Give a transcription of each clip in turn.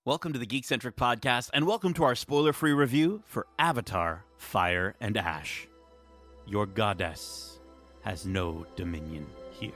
Welcome to the Geek-Centric Podcast, and welcome to our spoiler-free review for Avatar, Fire and Ash. Your goddess has no dominion here.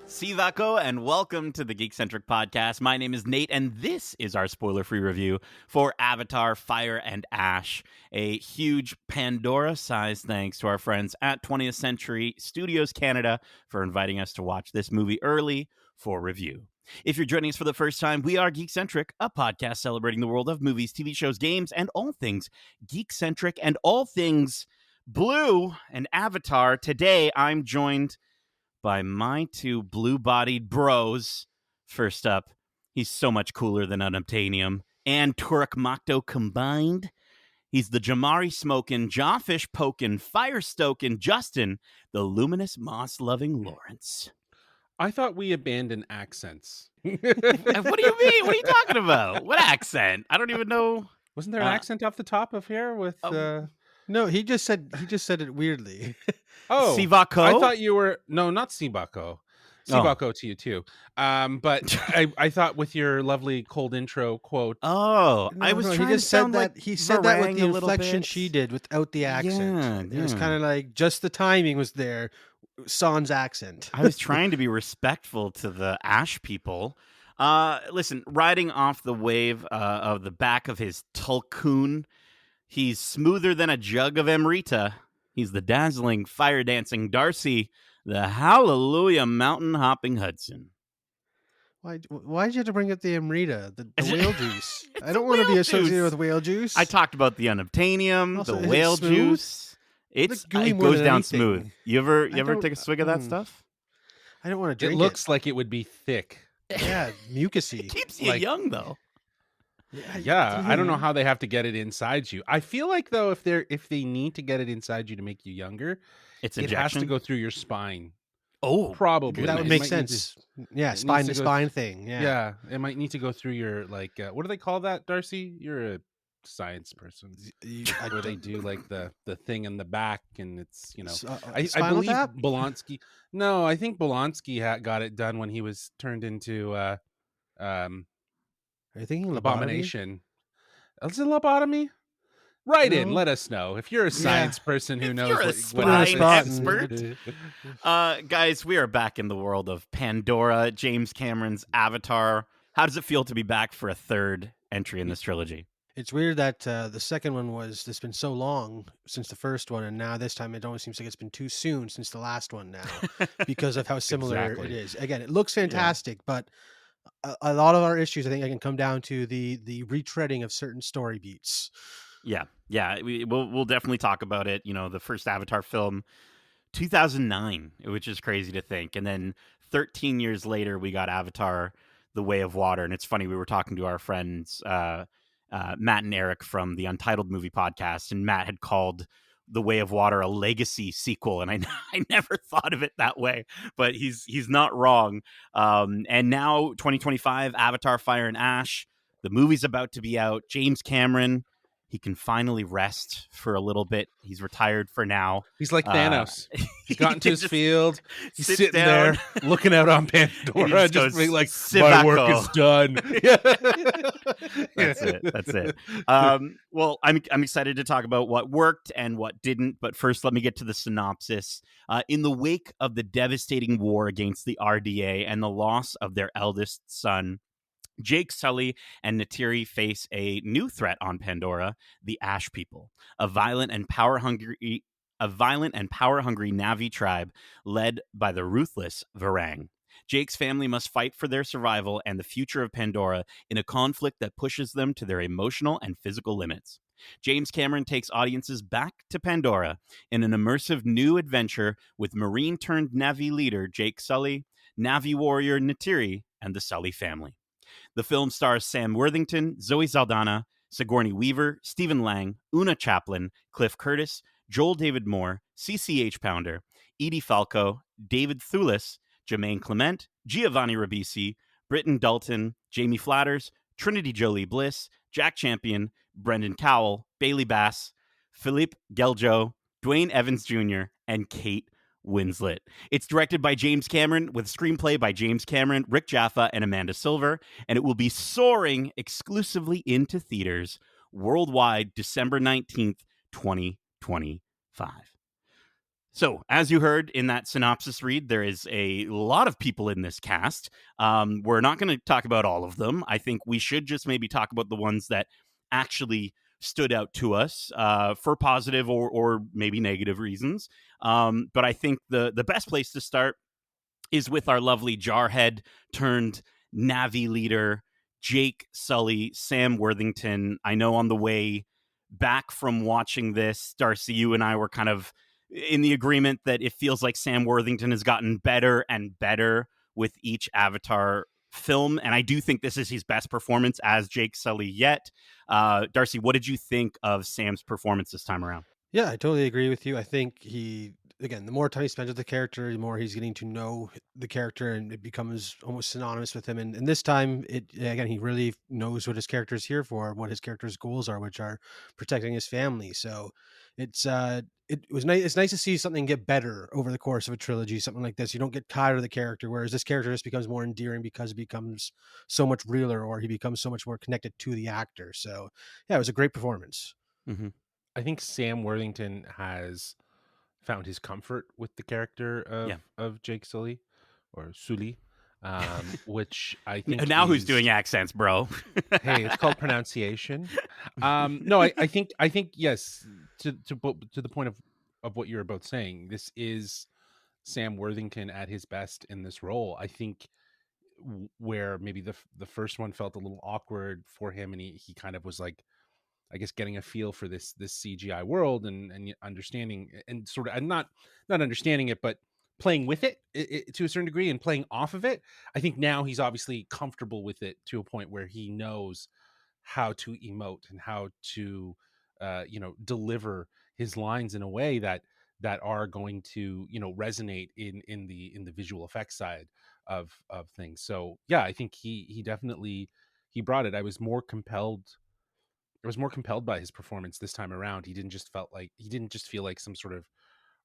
Sivako, and welcome to the Geek-Centric Podcast. My name is Nate, and this is our spoiler-free review for Avatar, Fire and Ash. A huge Pandora-sized thanks to our friends at 20th Century Studios Canada for inviting us to watch this movie early for review. If you're joining us for the first time, we are Geek-Centric, a podcast celebrating the world of movies, TV shows, games, and all things geek-centric and all things blue and Avatar. Today, I'm joined by my two blue-bodied bros. First up, he's so much cooler than Unobtainium and Turek Makto combined. He's the Jamari-smoking, Jawfish-poking, fire-stoking Justin, the luminous moss-loving Lawrence. I thought we abandoned accents. What do you mean? What are you talking about? What accent? I don't even know. Wasn't there an accent off the top of here with... No, he just said it weirdly. Oh, Sivako? I thought you were... No, not Sivako. Sivako to you too. But I thought with your lovely cold intro quote... Oh, I was trying he just to said sound that like he said that with Varang the a little inflection bit. she did without the accent. Yeah, It was yeah. kind of like just the timing was there. Sans accent. I was trying to be respectful to the Ash people. Listen, riding off the wave of the back of his Tulkun, he's smoother than a jug of Amrita. He's the dazzling, fire-dancing Darcy, the hallelujah mountain-hopping Hudson. Why'd you have to bring up the Amrita, the whale juice? I don't want to whale be associated juice. with whale juice. I talked about the Unobtainium, Also, the is it whale smooth? juice. It gooey more goes than down anything. smooth. You ever don't- take a swig of that stuff? I don't want to It drink looks like it would be thick. Yeah, mucusy. It keeps you Like- young, though. Yeah, I don't know how they have to get it inside you. I feel like, though, if they need to get it inside you to make you younger, It's it injection. has to go through your spine. Oh, Probably. That would It make might need sense. Yeah, it spine needs to to go spine thing. Yeah, it might need to go through your, like, what do they call that, Darcy? You're a science person. Where they do, like, the thing in the back, and it's, I Spinal believe Tap? Bolonsky. No, I think Bolonsky got it done when he was turned into Are you thinking lobotomy? Abomination. Is it lobotomy? Write in, No. let us know if you're a science person who If knows you're a what spine happens. expert. Guys, we are back in the world of Pandora, James Cameron's Avatar. How does it feel to be back for a third entry in this trilogy? It's weird that the second one it's been so long since the first one, and now this time it always seems like it's been too soon since the last one now because of how similar Exactly. it is. Again, it looks fantastic, but a lot of our issues, I think, I can come down to the retreading of certain story beats. Yeah, we'll definitely talk about it. The first Avatar film, 2009, which is crazy to think. And then 13 years later, we got Avatar, The Way of Water. And it's funny, we were talking to our friends, Matt and Eric from the Untitled Movie Podcast, and Matt had called The Way of Water a legacy sequel. And I never thought of it that way, but he's not wrong. And now 2025, Avatar, Fire and Ash, the movie's about to be out. James Cameron, he can finally rest for a little bit. He's retired for now. He's like Thanos. He's gotten to his just field. He's sits sitting down. there looking out on And he Pandora, just just goes, being like, "Sivako." my work is done. That's it. Well, I'm excited to talk about what worked and what didn't. But first, let me get to the synopsis. In the wake of the devastating war against the RDA and the loss of their eldest son, Jake Sully and Neytiri face a new threat on Pandora, the Ash people, a violent and power-hungry Na'vi tribe led by the ruthless Varang. Jake's family must fight for their survival and the future of Pandora in a conflict that pushes them to their emotional and physical limits. James Cameron takes audiences back to Pandora in an immersive new adventure with Marine-turned Na'vi leader Jake Sully, Na'vi warrior Neytiri, and the Sully family. The film stars Sam Worthington, Zoe Saldana, Sigourney Weaver, Stephen Lang, Una Chaplin, Cliff Curtis, Joel David Moore, CCH Pounder, Edie Falco, David Thewlis, Jermaine Clement, Giovanni Ribisi, Britton Dalton, Jamie Flatters, Trinity Jolie Bliss, Jack Champion, Brendan Cowell, Bailey Bass, Philippe Geljo, Dwayne Evans Jr., and Kate Winslet. It's directed by James Cameron with screenplay by James Cameron, Rick Jaffa, and Amanda Silver, and it will be soaring exclusively into theaters worldwide December 19th, 2025. So, as you heard in that synopsis read, there is a lot of people in this cast. We're not going to talk about all of them. I think we should just maybe talk about the ones that actually stood out to us for positive or maybe negative reasons. But I think the best place to start is with our lovely jarhead turned Navi leader, Jake Sully, Sam Worthington. I know on the way back from watching this, Darcy, you and I were kind of in the agreement that it feels like Sam Worthington has gotten better and better with each Avatar film. And I do think this is his best performance as Jake Sully yet. Darcy, what did you think of Sam's performance this time around? Yeah, I totally agree with you. I think again, the more time he spends with the character, the more he's getting to know the character, and it becomes almost synonymous with him. And this time, again, he really knows what his character is here for, what his character's goals are, which are protecting his family. So it was nice. It's nice to see something get better over the course of a trilogy. Something like this, you don't get tired of the character, whereas this character just becomes more endearing because it becomes so much realer, or he becomes so much more connected to the actor. So yeah, it was a great performance. Mm-hmm. I think Sam Worthington has found his comfort with the character of Jake Sully or Sully, which I think now who's doing accents, bro? Hey, it's called pronunciation. No, I think yes. To the point of what you're both saying, this is Sam Worthington at his best in this role. I think where maybe the first one felt a little awkward for him, and he kind of was like, I guess, getting a feel for this CGI world and understanding and sort of and not understanding it, but playing with it, to a certain degree and playing off of it. I think now he's obviously comfortable with it to a point where he knows how to emote and how to deliver his lines in a way that are going to resonate in the visual effects side of things. So yeah, I think he definitely he brought it. I was more compelled by his performance this time around. He didn't just feel like some sort of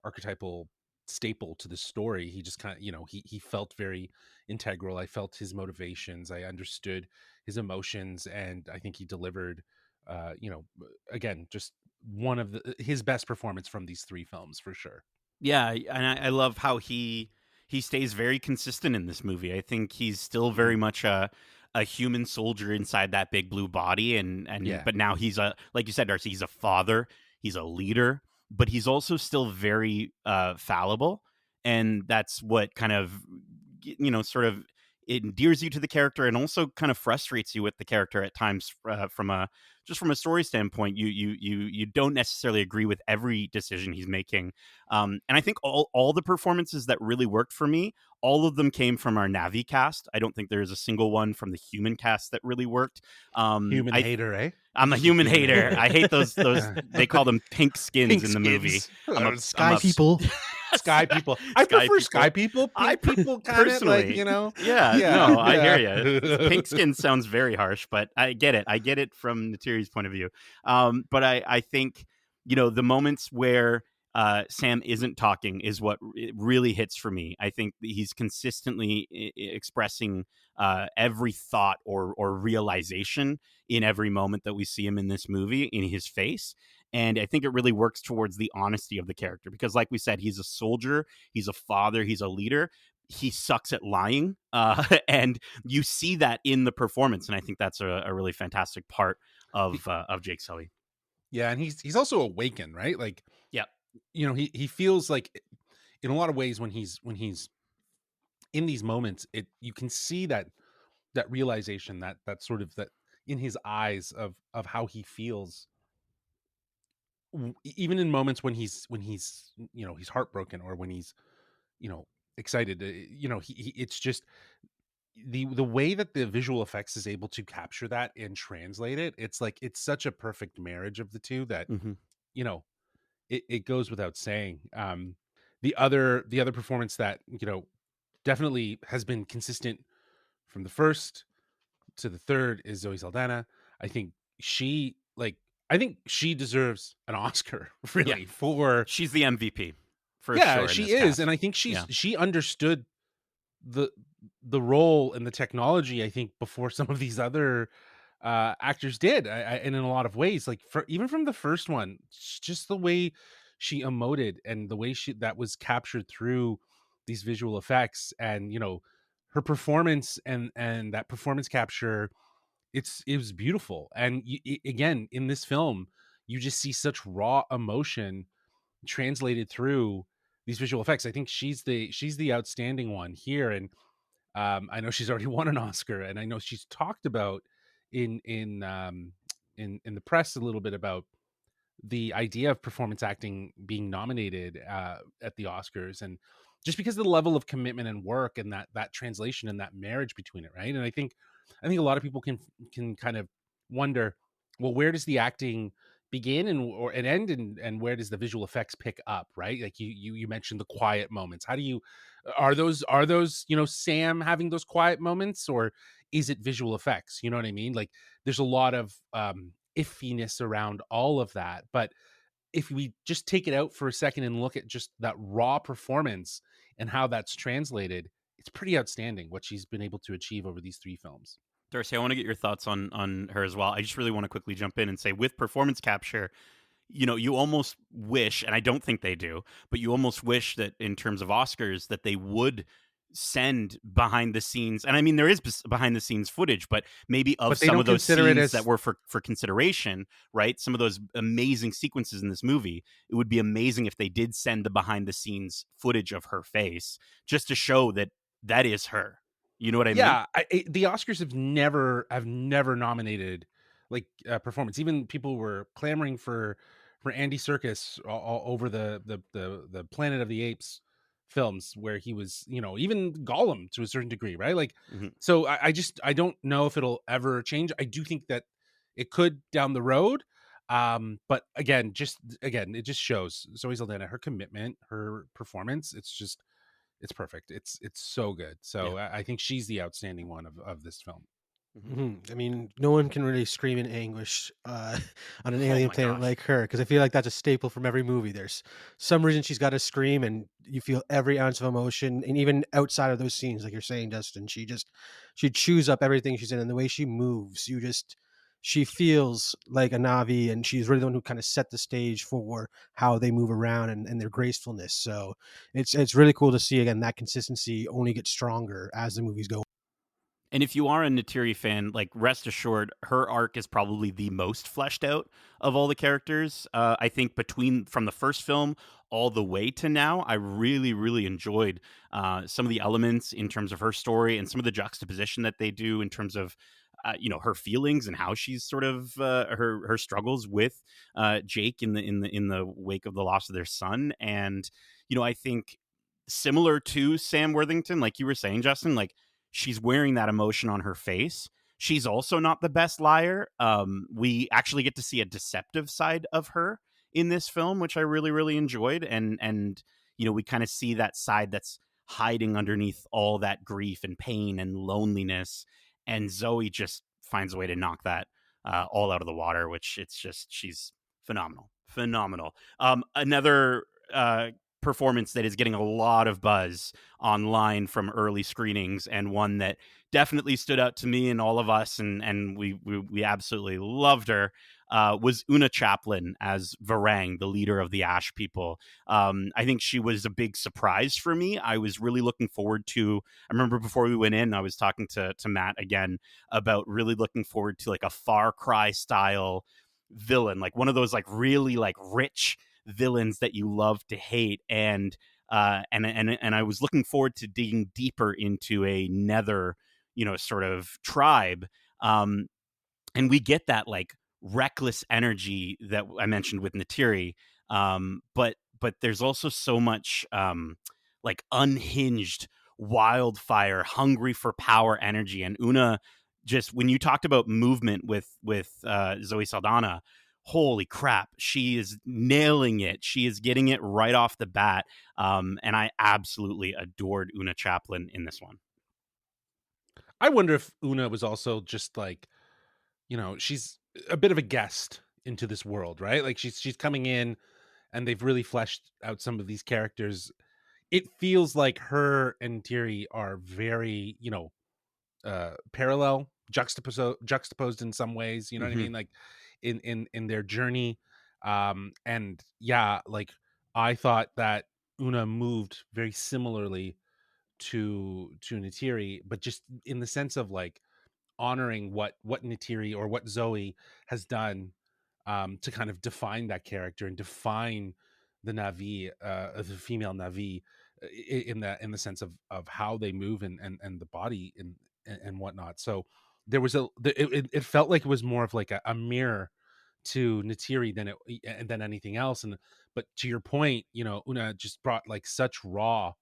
archetypal staple to the story. He just kind of, he felt very integral. I felt his motivations. I understood his emotions, and I think he delivered again, just one of his best performance from these three films for sure. Yeah, and I love how he stays very consistent in this movie. I think he's still very much a human soldier inside that big blue body, and Yeah. but now he's like you said, Darcy, he's a father, he's a leader, but he's also still very fallible, and that's what kind of sort of endears you to the character and also kind of frustrates you with the character at times from a story standpoint. You don't necessarily agree with every decision he's making, and I think all the performances that really worked for me, all of them came from our Navi cast. I don't think there's a single one from the human cast that really worked. Human hater, eh? I'm a human hater. I hate those they call them pink skins in the movie. I'm Sky people. Sky people. I prefer sky people. Pink people kind of like, Yeah, no, I hear you. Pink skin sounds very harsh, but I get it. I get it from Neytiri's point of view. But I think, the moments where Sam isn't talking is what really hits for me. I think he's consistently expressing every thought or realization in every moment that we see him in this movie in his face. And I think it really works towards the honesty of the character because, like we said, he's a soldier, he's a father, he's a leader. He sucks at lying, and you see that in the performance. And I think that's a really fantastic part of Jake Sully. Yeah, and he's also awakened, right? Like, yeah, he feels like, in a lot of ways, when he's in these moments, you can see that realization, that sort of that in his eyes of how he feels. Even in moments when he's he's heartbroken or when he's excited, he it's just the way that the visual effects is able to capture that and translate it, it's like it's such a perfect marriage of the two that Mm-hmm. you know it goes without saying. The other performance that definitely has been consistent from the first to the third is Zoe Saldana. I think she like I think she deserves an Oscar Yeah, really for she's the MVP for yeah, sure in she this is, and cast. I think Yeah. she understood the the role and the technology, I think, before some of these other actors did. And in a lot of ways, like for even from the first one, just the way she emoted and the way she that was captured through these visual effects, and her performance and that performance capture, it was beautiful. And again, in this film, you just see such raw emotion translated through these visual effects. I think she's the outstanding one here. And I know she's already won an Oscar, and I know she's talked about in the press a little bit about the idea of performance acting being nominated at the Oscars, and just because of the level of commitment and work and that translation and that marriage between it, right? And I think a lot of people can kind of wonder, well, where does the acting begin and end, and where does the visual effects pick up, right? Like you mentioned the quiet moments. How do you are those Sam having those quiet moments, or is it visual effects? You know what I mean? Like there's a lot of iffiness around all of that. But if we just take it out for a second and look at just that raw performance and how that's translated, it's pretty outstanding what she's been able to achieve over these three films. Darcy, I want to get your thoughts on her as well. I just really want to quickly jump in and say, with performance capture, you almost wish, and I don't think they do, but you almost wish that in terms of Oscars that they would send behind the scenes, and I mean there is behind the scenes footage, but maybe of But they some don't of those consider it scenes that as were for consideration, right? Some of those amazing sequences in this movie. It would be amazing if they did send the behind the scenes footage of her face, just to show that that is her. You know what I mean? yeah. The Oscars have never nominated like performance. Even people were clamoring for Andy Serkis all over the Planet of the Apes films, where he was, even Gollum to a certain degree, right? Like, Mhm. so I don't know if it'll ever change. I do think that it could down the road. But again, it just shows Zoe Saldana, her commitment, her performance. It's perfect. It's so good. Yeah. So I think she's the outstanding one of this film. Mhm. I mean, no one can really scream in anguish on an Oh alien my planet gosh. like her, because I feel like that's a staple from every movie. There's some reason she's got to scream, and you feel every ounce of emotion. And even outside of those scenes, like you're saying, Dustin, she chews up everything she's in, and the way she moves, she feels like a Navi, and she's really the one who kind of set the stage for how they move around and their gracefulness. So it's really cool to see again that consistency only gets stronger as the movies go. And if you are a Neytiri fan, like rest assured, her arc is probably the most fleshed out of all the characters. I think between from the first film all the way to now, I really, really enjoyed some of the elements in terms of her story and some of the juxtaposition that they do in terms of her feelings and how she's sort of her struggles with Jake in the wake of the loss of their son. And I think similar to Sam Worthington, like you were saying, Justin, like she's wearing that emotion on her face. She's also not the best liar. We actually get to see a deceptive side of her in this film, which I really, really enjoyed. And we kind of see that side that's hiding underneath all that grief and pain and loneliness. And Zoe just finds a way to knock that all out of the water, which she's phenomenal, phenomenal. Another performance that is getting a lot of buzz online from early screenings, and one that definitely stood out to me and all of us, and we absolutely loved her, was Una Chaplin as Varang, the leader of the Ash people. I think she was a big surprise for me. I was really looking forward to. I remember before we went in, I was talking to Matt again about really looking forward to like a Far Cry style villain, like one of those like really like rich villains that you love to hate. And I was looking forward to digging deeper into a nether, sort of tribe. And we get that like reckless energy that I mentioned with Neytiri. But there's also so much like unhinged wildfire, hungry for power, energy. And Una, just when you talked about movement with Zoe Saldana, holy crap, she is nailing it. She is getting it right off the bat. And I absolutely adored Una Chaplin in this one. I wonder if Una was also just like, she's a bit of a guest into this world, right? Like she's coming in, and they've really fleshed out some of these characters. It feels like her and Neytiri are very, parallel, juxtaposed in some ways. You know what I Mm-hmm. mean? Like in their journey. And yeah, like I thought that Una moved very similarly to Neytiri, but just in the sense of like honoring what Neytiri or what Zoe has done, to kind of define that character and define the Na'vi, the female Na'vi, in the sense of how they move and the body and whatnot. So there was it felt like it was more of like a mirror to Neytiri than anything else. And but to your point, Una just brought like such raw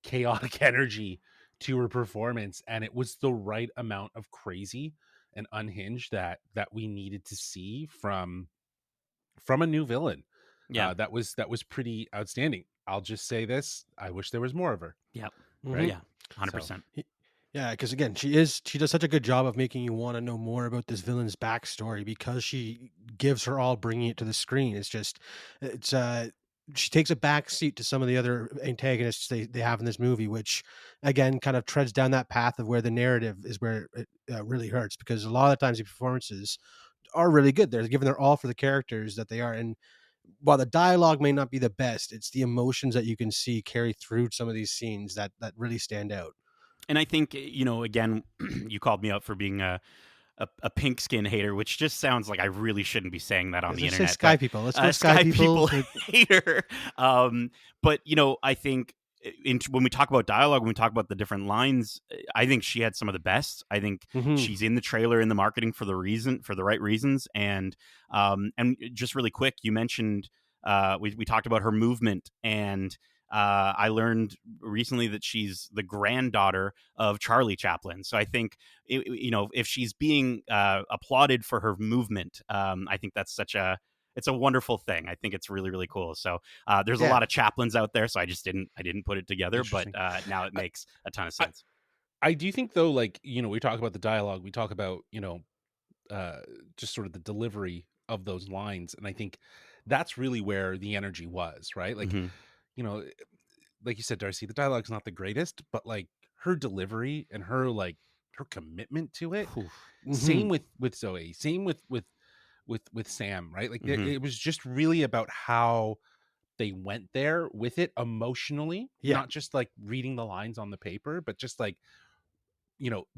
chaotic energy to her performance, and it was the right amount of crazy and unhinged that we needed to see from a new villain. Yeah. That was pretty outstanding. I'll just say this: I wish there was more of her. Yep. Mhm. Right? Yeah. 100%. Yeah, because again, she does such a good job of making you want to know more about this villain's backstory because she gives her all, bringing it to the screen. It's she takes a back seat to some of the other antagonists they have in this movie, which again kind of treads down that path of where the narrative is where it really hurts, because a lot of the times the performances are really good. They're giving their all for the characters that they are, and while the dialogue may not be the best, it's the emotions that you can see carry through some of these scenes that really stand out. And I think, again, you called me out for being a pink skin hater, which just sounds like I really shouldn't be saying that on the Let's say internet. Sky But People. Let's go Sky Sky People. People hater. But I think when we talk about dialogue, when we talk about the different lines, I think she had some of the best. I think Mhm. she's in the trailer, in the marketing for the right reasons. And just really quick, you mentioned we talked about her movement, and I learned recently that she's the granddaughter of Charlie Chaplin. So I think if she's being applauded for her movement, I think that's it's a wonderful thing. I think it's really, really cool. So there's a Yeah, lot of Chaplins out there, so I didn't put it together, but interesting. now it makes a ton of I, sense. I do think though, like, we talk about the dialogue, we talk about, uh just sort of the delivery of those lines, and I think that's really where the energy was, right? Like, Mm-hmm. you know like you said, Darcy, the dialogue's not the greatest, but like her delivery and her commitment to it. Mhm. Same with Zoe, same with Sam, right? Like Mm-hmm. it was just really about how they went there with it emotionally, Yeah. not just like reading the lines on the paper, but just like,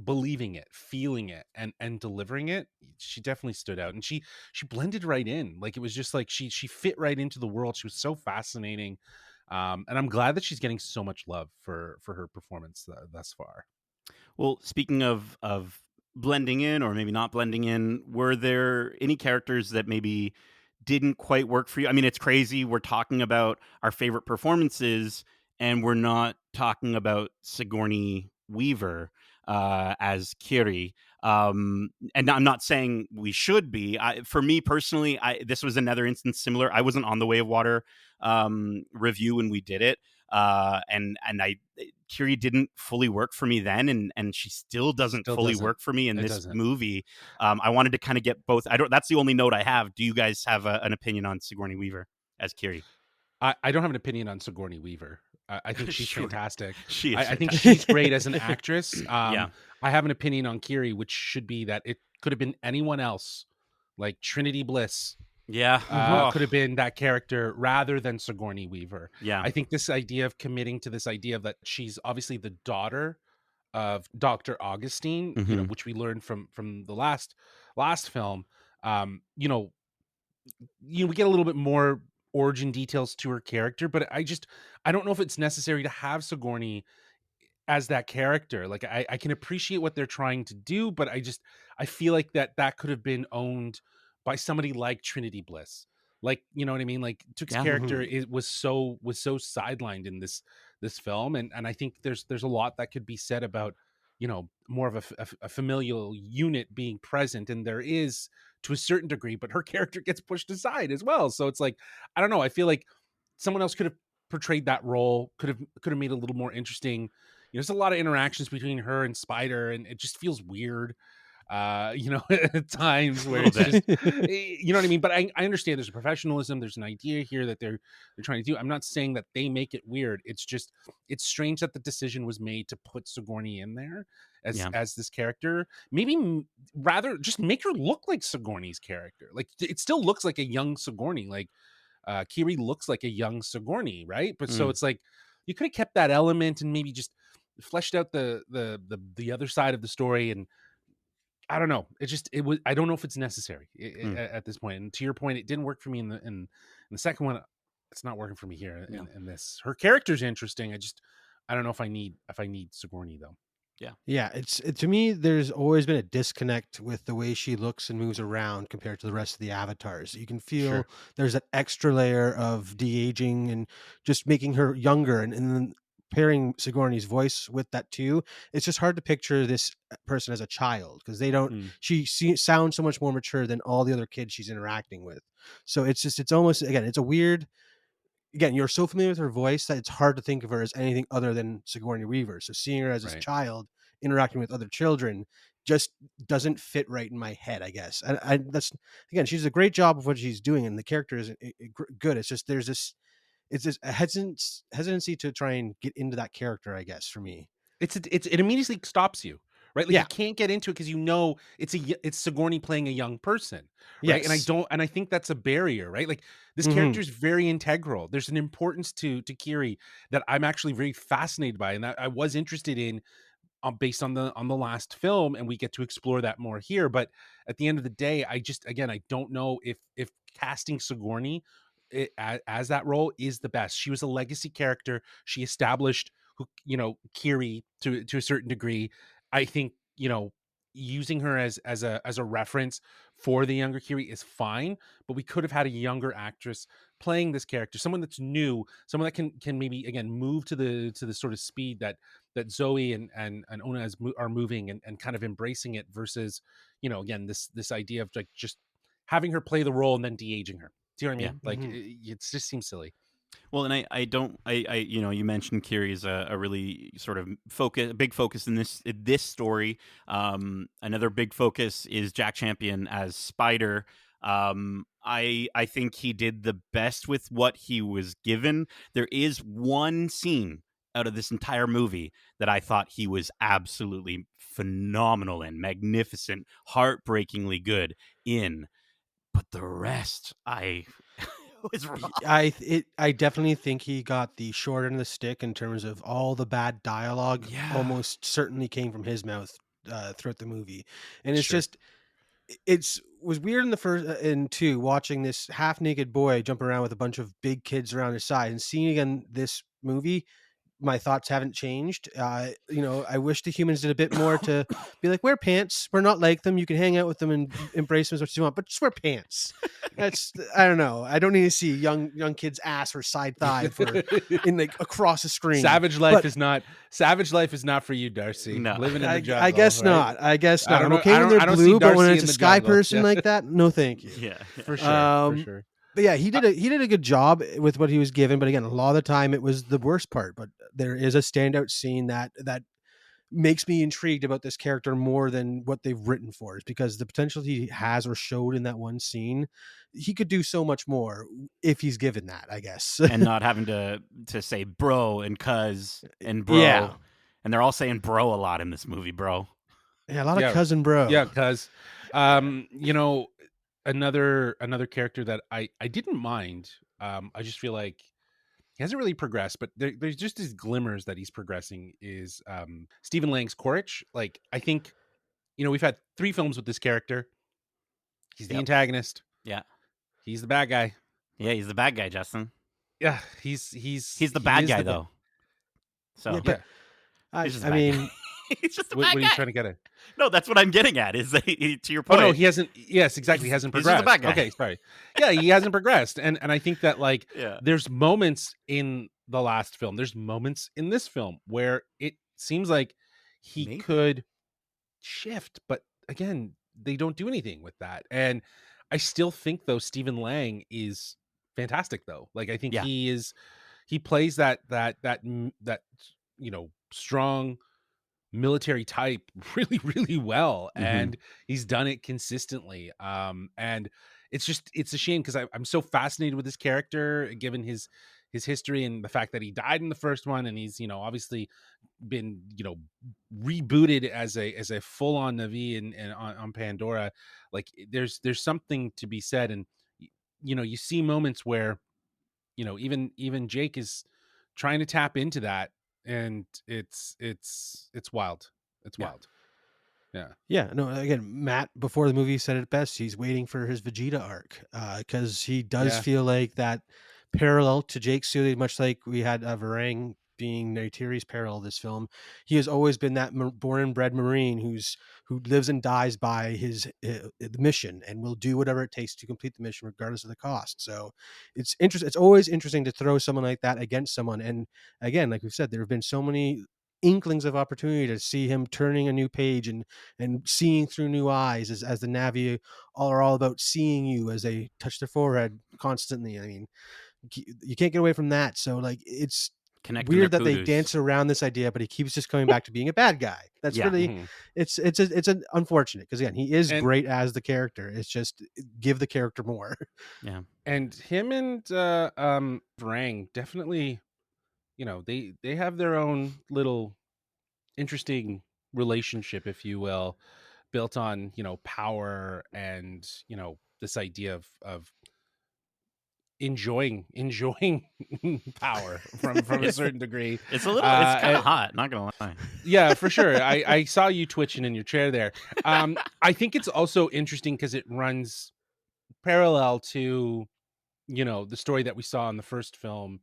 believing it, feeling it, and delivering it. She definitely stood out, and she blended right in. Like, it was just like she fit right into the world. She was so fascinating. And I'm glad that she's getting so much love for her performance thus far. Well, speaking of blending in or maybe not blending in, were there any characters that maybe didn't quite work for you? I mean, it's crazy. We're talking about our favorite performances, and we're not talking about Sigourney Weaver as Kiri. And I'm not saying we should be. For me personally, this was another instance similar. I wasn't on the Way of Water review when we did it, and I Kiri didn't fully work for me then, and she still doesn't Still fully doesn't. work for me in It this doesn't. movie. I wanted to kind of get both. I don't. That's the only note I have. Do you guys have an opinion on Sigourney Weaver as Kiri? I don't have an opinion on Sigourney Weaver. I think she's Sure, fantastic. she is I think fantastic. she's great as an actress. Yeah, I have an opinion on Kiri, which should be that it could have been anyone else, like Trinity Bliss. yeah. Mhm. Oh, Could have been that character rather than Sigourney Weaver. yeah. I think this idea of committing to this idea that she's obviously the daughter of Dr. Augustine, Mm-hmm. which we learned from the last film. Um, you know, we get a little bit more origin details to her character, but I don't know if it's necessary to have Sigourney as that character. Like, I can appreciate what they're trying to do, but I feel like that could have been owned by somebody like Trinity Bliss. Like, you know what I mean? Like, Took's Yeah. character Mhm. was so sidelined in this this film, and I think there's a lot that could be said about, you know, more of a familial unit being present, and there is to a certain degree, but her character gets pushed aside as well. So it's like, I don't know, I feel like someone else could have portrayed that role, could have made it a little more interesting. You know, there's a lot of interactions between her and Spider, and it just feels weird, you know, at times where it's just, you know what I mean? But I understand there's a professionalism, there's an idea here that they're trying to do. I'm not saying that they make it weird. It's just, it's strange that the decision was made to put Sigourney in there as this character. Maybe rather just make her look like Sigourney's character. Like, it still looks like a young Sigourney. Like, Kiri looks like a young Sigourney, right? But so it's like, you could have kept that element and maybe just fleshed out the other side of the story. And I don't know. It was. I don't know if it's necessary at this point. And to your point, it didn't work for me in the second one. It's not working for me here in this. Her character's interesting. I don't know if I need Sigourney though. Yeah, to me, there's always been a disconnect with the way she looks and moves around compared to the rest of the avatars. You can feel there's that extra layer of de-aging and just making her younger, and then pairing Sigourney's voice with that too. It's just hard to picture this person as a child because they don't. She sounds so much more mature than all the other kids she's interacting with. So it's almost, again, it's a weird. Again, you're so familiar with her voice that it's hard to think of her as anything other than Sigourney Weaver. So seeing her as a child interacting with other children just doesn't fit right in my head, I guess. And that's, again, she's a great job of what she's doing, and the character is good. It's just there's this, it's this hesitancy to try and get into that character, I guess, for me. It immediately stops you, right? Like, you can't get into it because, you know, it's Sigourney playing a young person, right? Yes. And I think that's a barrier, right? Like, this character is very integral. There's an importance to Kiri that I'm actually very fascinated by, and that I was interested in, based on the last film, and we get to explore that more here. But at the end of the day, I don't know if casting Sigourney as that role is the best. She was a legacy character. She established Kiri to a certain degree. I think, you know, using her as a reference for the younger Kiri is fine, but we could have had a younger actress playing this character, someone that's new, someone that can maybe, again, move to the sort of speed that Zoe and Ona are moving, and kind of embracing it, versus, you know, again, this idea of like just having her play the role and then de-aging her. Do you know what I mean? Like, it just seems silly. Well, and I you know, you mentioned Kiri is a really sort of big focus in this story. Another big focus is Jack Champion as Spider. I think he did the best with what he was given. There is one scene out of this entire movie that I thought he was absolutely phenomenal in, magnificent, heartbreakingly good in, but the rest I was wrong. I definitely think he got the short end of the stick in terms of all the bad dialogue. Almost certainly came from his mouth throughout the movie, and it's just was weird in the first and two, watching this half naked boy jump around with a bunch of big kids around his side, and seeing again this movie. My thoughts haven't changed. You know, I wish the humans did a bit more to be like, wear pants. We're not like them. You can hang out with them and embrace them as much as you want, but just wear pants. That's, I don't know. I don't need to see young kids' ass or side thigh in like across the screen. Savage life is not for you, Darcy. No. Living in the jungle. I guess right? not. I guess not. I'm okay when they're blue, but when it's a sky person like that, no, thank you. Yeah, for sure. But yeah, he did a good job with what he was given. But again, a lot of the time it was the worst part. But there is a standout scene that makes me intrigued about this character more than what they've written for, is because the potential he has or showed in that one scene, he could do so much more if he's given that, I guess. And not having to say bro and cuz and bro. And they're all saying bro a lot in this movie, bro. Yeah, a lot of cousin bro. Yeah, cuz you know, another character that I didn't mind. I just feel like he hasn't really progressed, but there's just these glimmers that he's progressing, is Stephen Lang's Quaritch. Like, I think, you know, we've had 3 films with this character. He's the antagonist. Yeah. He's the bad guy. Yeah, he's the bad guy, Justin. Yeah, he's the bad guy though. So I mean, he's just what are you trying to get at? No, that's what I'm getting at. Is that to your point? Oh no, he hasn't. Yes, exactly. He hasn't progressed. He's just the bad guy. Okay, sorry. Yeah, he hasn't progressed, and I think that, like, there's moments in the last film. There's moments in this film where it seems like he Maybe. could shift, but again, they don't do anything with that. And I still think though Stephen Lang is fantastic though. Like I think Yeah. he plays that strong military type really well, Mm-hmm. and he's done it consistently. And it's a shame because I'm so fascinated with this character given his history and the fact that he died in the first one, and he's obviously been rebooted as a full-on Navi and on Pandora. Like there's something to be said, and you see moments where even Jake is trying to tap into that, and it's wild. It's Yeah. wild. Yeah. Yeah, no, again, Matt before the movie said it best. He's waiting for his Vegeta arc because he does Yeah. feel like that parallel to Jake Sully, much like we had Varang being Neytiri's parallel this film. He has always been that born and bred Marine who lives and dies by his the mission and will do whatever it takes to complete the mission regardless of the cost. So it's interesting. It's always interesting to throw someone like that against someone. And again, like we've said, there have been so many inklings of opportunity to see him turning a new page and seeing through new eyes as the Navi are all about seeing you as they touch their forehead constantly. I mean, you can't get away from that. So like, it's Connecting their weird that they kudos. dance around this idea, but he keeps just coming back to being a bad guy. That's Yeah. really, Mhm. it's an unfortunate because again, he is And great as the character. It's just give the character more. Yeah. and him and Vrang definitely, they have their own little interesting relationship, if you will, built on power and this idea of enjoying power from a It's certain degree. it's kind And of hot, not gonna lie. yeah, for sure. I saw you twitching in your chair there. I think it's also interesting because it runs parallel to the story that we saw in the first film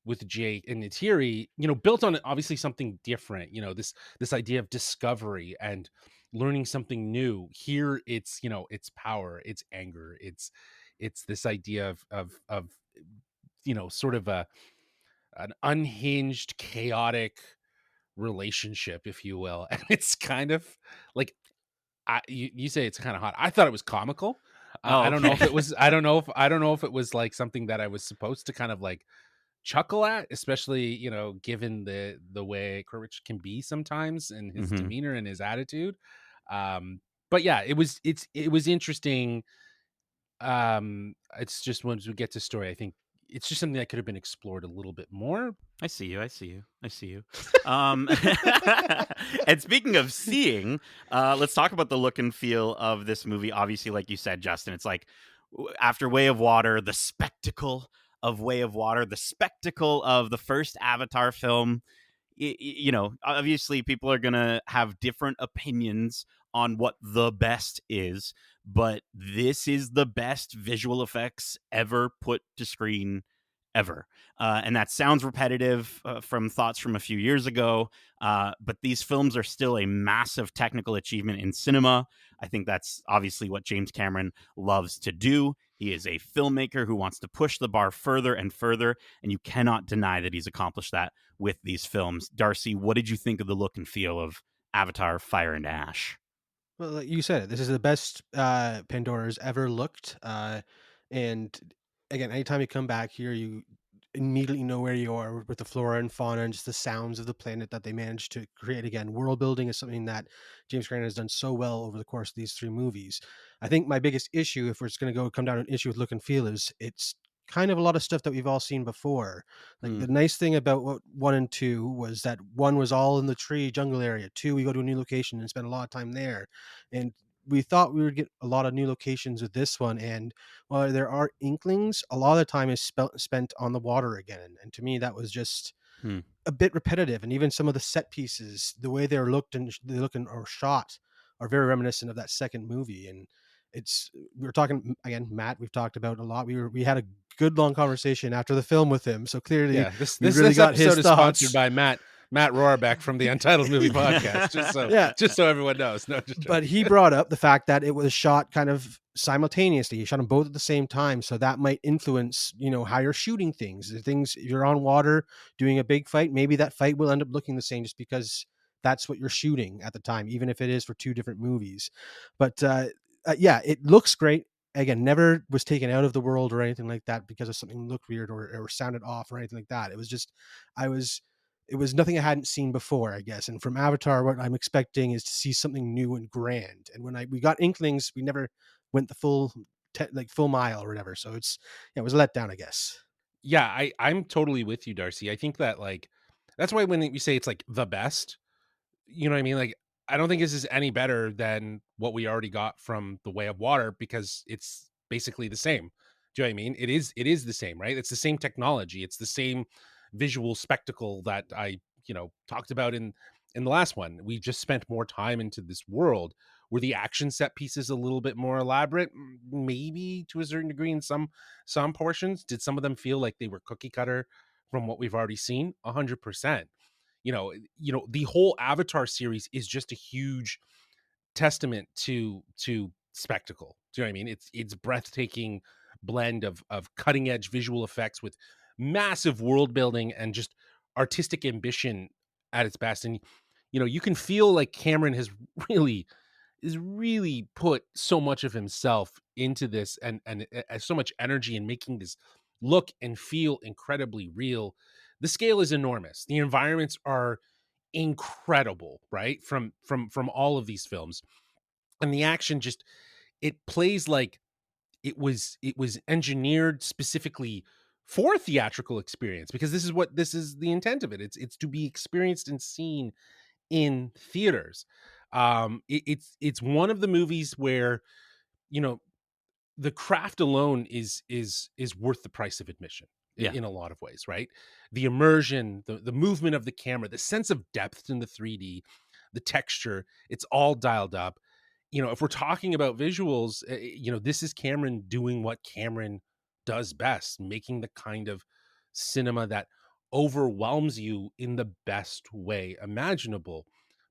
with Jake and Neytiri, built on obviously something different. This idea of discovery and learning something new. Here, it's power, it's anger, it's this idea of sort of an unhinged, chaotic relationship, if you will. And it's kind of like you say it's kind of hot. I thought it was comical. Oh, I don't know okay. if it was. I don't know if it was like something that I was supposed to kind of like chuckle at, especially given the way Courage can be sometimes and his Mm-hmm. demeanor and his attitude. But yeah, it was interesting. It's just once we get to story, I think it's just something that could have been explored a little bit more. I see you. I see you. I see you. Um, and speaking of seeing, let's talk about the look and feel of this movie. Obviously, like you said, Justin, it's like after Way of Water, the spectacle of Way of Water, the spectacle of the first Avatar film. Obviously people are going to have different opinions on what the best is, but this is the best visual effects ever put to screen ever. And that sounds repetitive from thoughts from a few years ago, but these films are still a massive technical achievement in cinema. I think that's obviously what James Cameron loves to do. He is a filmmaker who wants to push the bar further and further, and you cannot deny that he's accomplished that with these films. Darcy, what did you think of the look and feel of Avatar: Fire and Ash? Well, like you said, this is the best Pandora's ever looked. And again, anytime you come back here, you immediately know where you are with the flora and fauna and just the sounds of the planet that they managed to create. Again, world building is something that James Cameron has done so well over the course of these three movies. I think my biggest issue, if we're just going to come down to an issue with look and feel, is it's kind of a lot of stuff that we've all seen before. Like the nice thing about what 1 and 2 was that 1 was all in the tree jungle area. 2, we go to a new location and spend a lot of time there. And we thought we would get a lot of new locations with this one. And while there are inklings, a lot of the time is spent on the water again. And to me, that was just Hmm. a bit repetitive. And even some of the set pieces, the way they're looked and they look or shot, are very reminiscent of that second movie. And we were talking again, Matt. We've talked about a lot. We had a good long conversation after the film with him. So clearly, Yeah, this we this really this got his episode is thoughts. sponsored by Matt. Matt Rohrbeck from the Untitled Movie Podcast, just so everyone knows. No, just but he brought up the fact that it was shot kind of simultaneously. He shot them both at the same time, so that might influence, how you're shooting things. If you're on water doing a big fight, maybe that fight will end up looking the same just because that's what you're shooting at the time, even if it is for two different movies. But yeah, it looks great. Again, never was taken out of the world or anything like that because of something looked weird or sounded off or anything like that. It was just, it was nothing I hadn't seen before, I guess. And from Avatar, what I'm expecting is to see something new and grand. And when we got inklings, we never went the full mile or whatever. So it was a letdown, I guess. Yeah, I'm totally with you, Darcy. I think that that's why when we say it's like the best, you know what I mean? Like, I don't think this is any better than what we already got from The Way of Water because it's basically the same. Do you know what I mean? It is the same, right? It's the same technology. It's the same visual spectacle that I, talked about in the last one. We just spent more time into this world where the action set piece is a little bit more elaborate, maybe to a certain degree in some portions. Did some of them feel like they were cookie cutter from what we've already seen? 100%. The whole Avatar series is just a huge testament to spectacle. Do you know what I mean? It's breathtaking blend of cutting edge visual effects with massive world building and just artistic ambition at its best. And you can feel like Cameron really is really put so much of himself into this and so much energy in making this look and feel incredibly real. The scale is enormous. The environments are incredible, right? From all of these films. And the action just it plays like it was engineered specifically for theatrical experience because this is the intent of it. It's to be experienced and seen in theaters. It's one of the movies where you know the craft alone is worth the price of admission in a lot of ways, right? The immersion, the movement of the camera, the sense of depth in the 3D, the texture, it's all dialed up. If we're talking about visuals, this is Cameron doing what Cameron does best, making the kind of cinema that overwhelms you in the best way imaginable.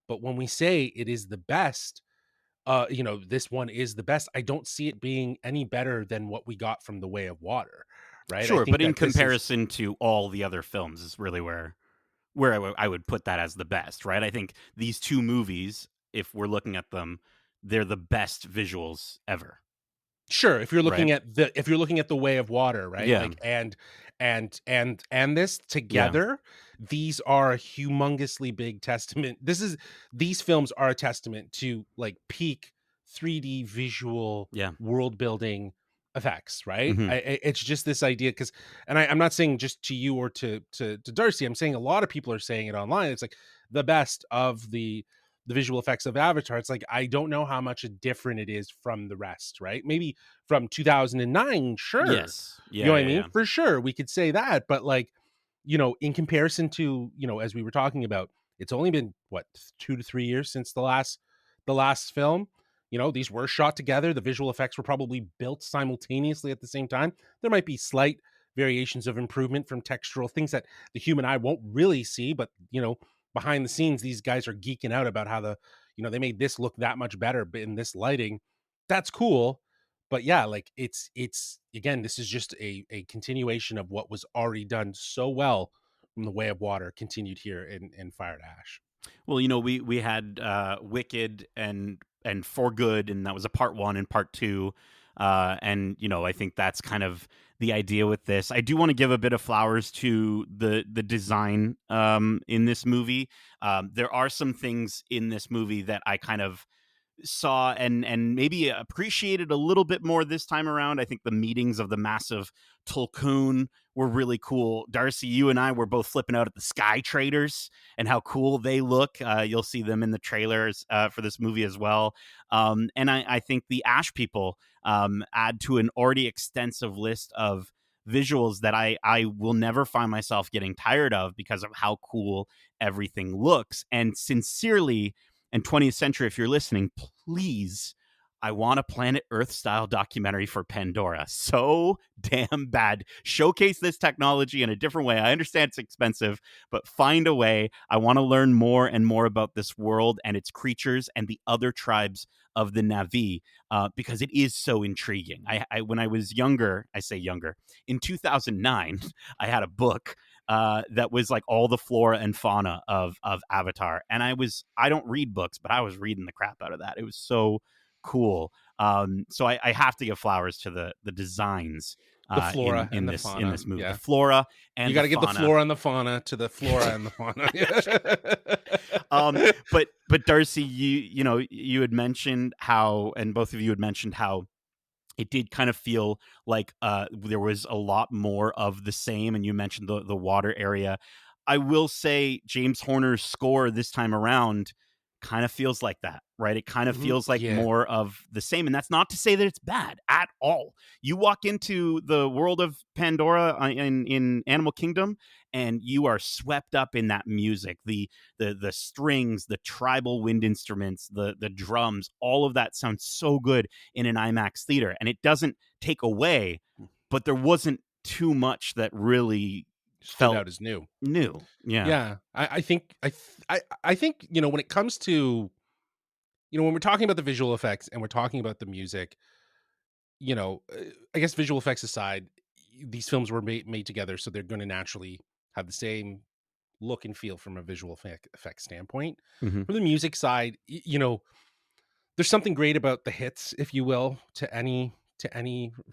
But when we say it is the best, this one is the best. I don't see it being any better than what we got from The Way of Water, right? I Sure, think but in that comparison to all the other films is really where I would put that as the best, right? I think these two movies, if we're looking at them, they're the best visuals ever. Sure, if you're looking right? at The Way of Water, right? Yeah. Like and this together, these are a humongously big testament. These films are a testament to like peak 3D visual world building effects, right? Mhm. It's just this idea because, and I'm not saying just to you or to Darcy. I'm saying a lot of people are saying it online. It's like the best of the visual effects of Avatar. It's like I don't know how much different it is from the rest, right? Maybe from 2009, sure. Yes. You know what I mean? For sure, we could say that, but like, in comparison to, as we were talking about, it's only been what 2 to 3 years since the last film. These were shot together. The visual effects were probably built simultaneously at the same time. There might be slight variations of improvement from textural things that the human eye won't really see, but behind the scenes, these guys are geeking out about how they made this look that much better in this lighting. That's cool. But yeah, like it's again, this is just a continuation of what was already done so well from The Way of Water continued here in Fire to Ash. Well, we had Wicked and For Good, and that was a part 1 and part 2. And I think that's kind of the idea with this. I do want to give a bit of flowers to the design in this movie. There are some things in this movie that I kind of saw and maybe appreciated a little bit more this time around. I think the meetings of the massive Tulkun were really cool. Darcy, you and I were both flipping out at the Sky Traders and how cool they look. You'll see them in the trailers for this movie as well. And I think the Ash people add to an already extensive list of visuals that I will never find myself getting tired of because of how cool everything looks. And sincerely, and 20th Century, if you're listening, please, I want a Planet Earth style documentary for Pandora so damn bad. Showcase this technology in a different way. I understand it's expensive, but find a way. I want to learn more and more about this world and its creatures and the other tribes of the Na'vi, because it is so intriguing. When I was younger, I say younger, in 2009, I had a book that was like all the flora and fauna of Avatar, and I don't read books, but I was reading the crap out of that. It was so cool. So I have to give flowers to the designs The flora in and the this fauna. movie, Yeah. the flora You and got the to give the fauna. flora and the fauna to the flora and the fauna. But Darcy, you had mentioned how, and both of you had mentioned how it did kind of feel like there was a lot more of the same, and you mentioned the water area. I will say James Horner's score this time around kind of feels like that, right? It kind of feels like Yeah. more of the same, and that's not to say that it's bad at all. You walk into the world of Pandora in Animal Kingdom, and you are swept up in that music, the strings, the tribal wind instruments, the drums, all of that sounds so good in an IMAX theater, and it doesn't take away, but there wasn't too much that really Stood felt out as new. new. Yeah. Yeah. I think I think, when it comes to, when we're talking about the visual effects and we're talking about the music, I guess visual effects aside, these films were made together, so they're going to naturally have the same look and feel from a visual effect standpoint. Mm-hmm. From the music side, there's something great about the hits, if you will, to any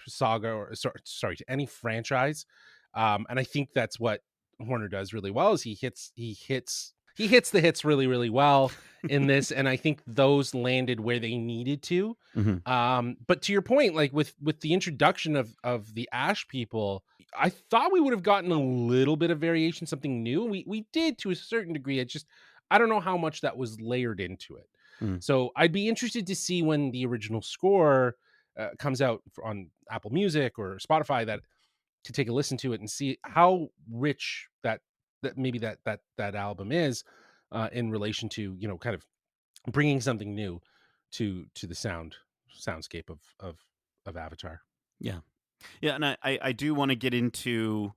saga, or sorry, to any franchise. And I think that's what Horner does really well, is he hits the hits really, really well in this. And I think those landed where they needed to. Mm-hmm. But to your point, like with the introduction of the Ash people, I thought we would have gotten a little bit of variation, something new. We did to a certain degree. I don't know how much that was layered into it. Mm. So I'd be interested to see when the original score comes out on Apple Music or Spotify, that to take a listen to it and see how rich that album is in relation to, kind of bringing something new to the soundscape of Avatar. Yeah. Yeah. And I do want to get into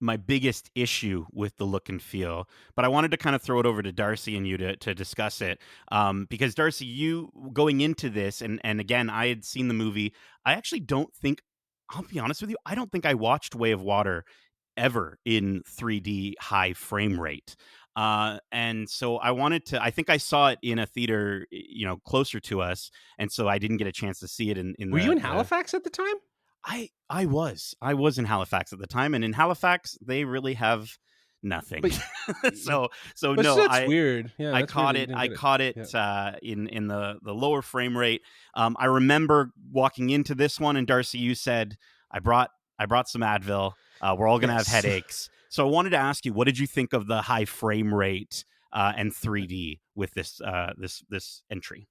my biggest issue with the look and feel, but I wanted to kind of throw it over to Darcy and you to discuss it. Because Darcy, you going into this, and again, I had seen the movie. I actually don't think, I'll be honest with you, I don't think I watched Way of Water ever in 3D high frame rate. And so I think I saw it in a theater, closer to us. And so I didn't get a chance to see it in Were you in the Halifax at the time? I was in Halifax at the time, and in Halifax they really have nothing. But so but no, that's weird. Yeah, I that's weird caught that you it. didn't I get it. caught it Yeah. in the lower frame rate. I remember walking into this one, and Darcy, you said I brought some Advil. We're all gonna have Yes. headaches. So I wanted to ask you, what did you think of the high frame rate and 3D with this this entry?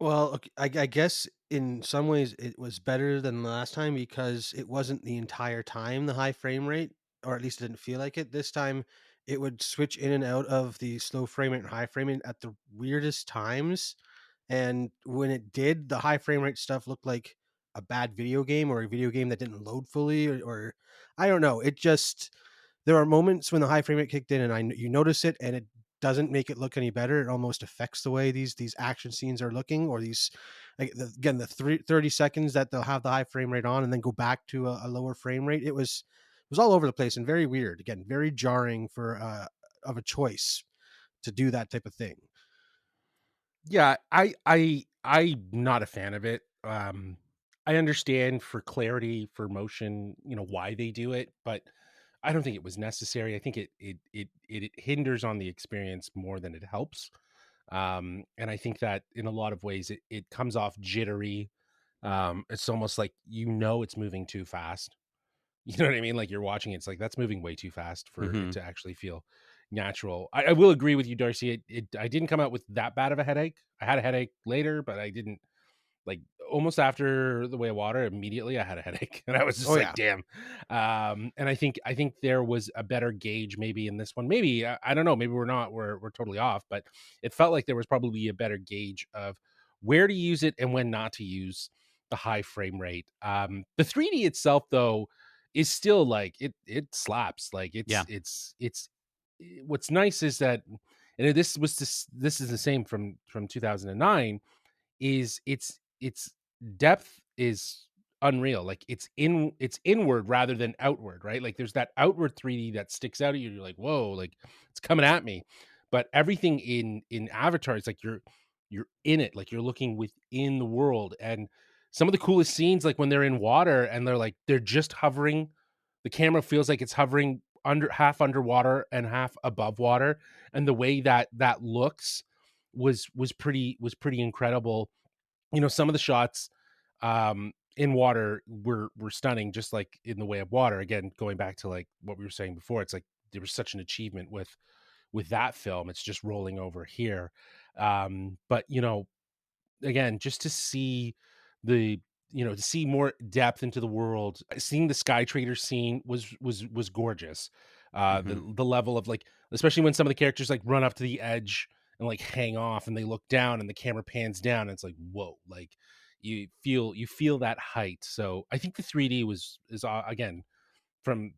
Well, ok I guess in some ways it was better than the last time because it wasn't the entire time the high frame rate, or at least it didn't feel like it. This time, it would switch in and out of the slow frame rate and high frame rate at the weirdest times, and when it did, the high frame rate stuff looked like a bad video game or a video game that didn't load fully, or I don't know. It just there are moments when the high frame rate kicked in, and you notice it, and it doesn't make it look any better. It almost affects the way these action scenes are looking, or these again the 30 seconds that they'll have the high frame rate on, and then go back to a lower frame rate. It was all over the place and very weird. Again, very jarring for of a choice to do that type of thing. Yeah, I'm not a fan of it. I understand for clarity, for motion, why they do it, but I don't think it was necessary. I think it hinders on the experience more than it helps. And I think that in a lot of ways it comes off jittery. It's almost like it's moving too fast. You know what I mean? Like you're watching it, it's like that's moving way too fast for it Mm-hmm. to actually feel natural. I will agree with you, Darcy. I didn't come out with that bad of a headache. I had a headache later, but I didn't like almost after The Way of Water. Immediately, I had a headache, and I was just Oh like, yeah. "Damn!" And I think there was a better gauge maybe in this one. Maybe I don't know. Maybe we're totally off, but it felt like there was probably a better gauge of where to use it and when not to use the high frame rate. The 3D itself, though, is still like it slaps. Like Yeah. it's what's nice is that, and this is the same from 2009, is its depth is unreal. Like it's inward rather than outward, right? Like there's that outward 3D that sticks out at you. You're like, whoa, like it's coming at me. But everything in Avatar is like you're in it, like you're looking within the world. And some of the coolest scenes, like when they're in water and they're just hovering, the camera feels like it's hovering half underwater and half above water, and the way that looks was pretty incredible. Some of the shots in water were stunning, just like in the way of water. Again, going back to like what we were saying before, it's like there was such an achievement with that film. It's just rolling over here. But again, just to see the to see more depth into the world, seeing the Sky Trader scene was gorgeous. The level of, like, especially when some of the characters like run up to the edge and like hang off and they look down and the camera pans down and it's like, whoa, like you feel that height. So I think the 3D is again, from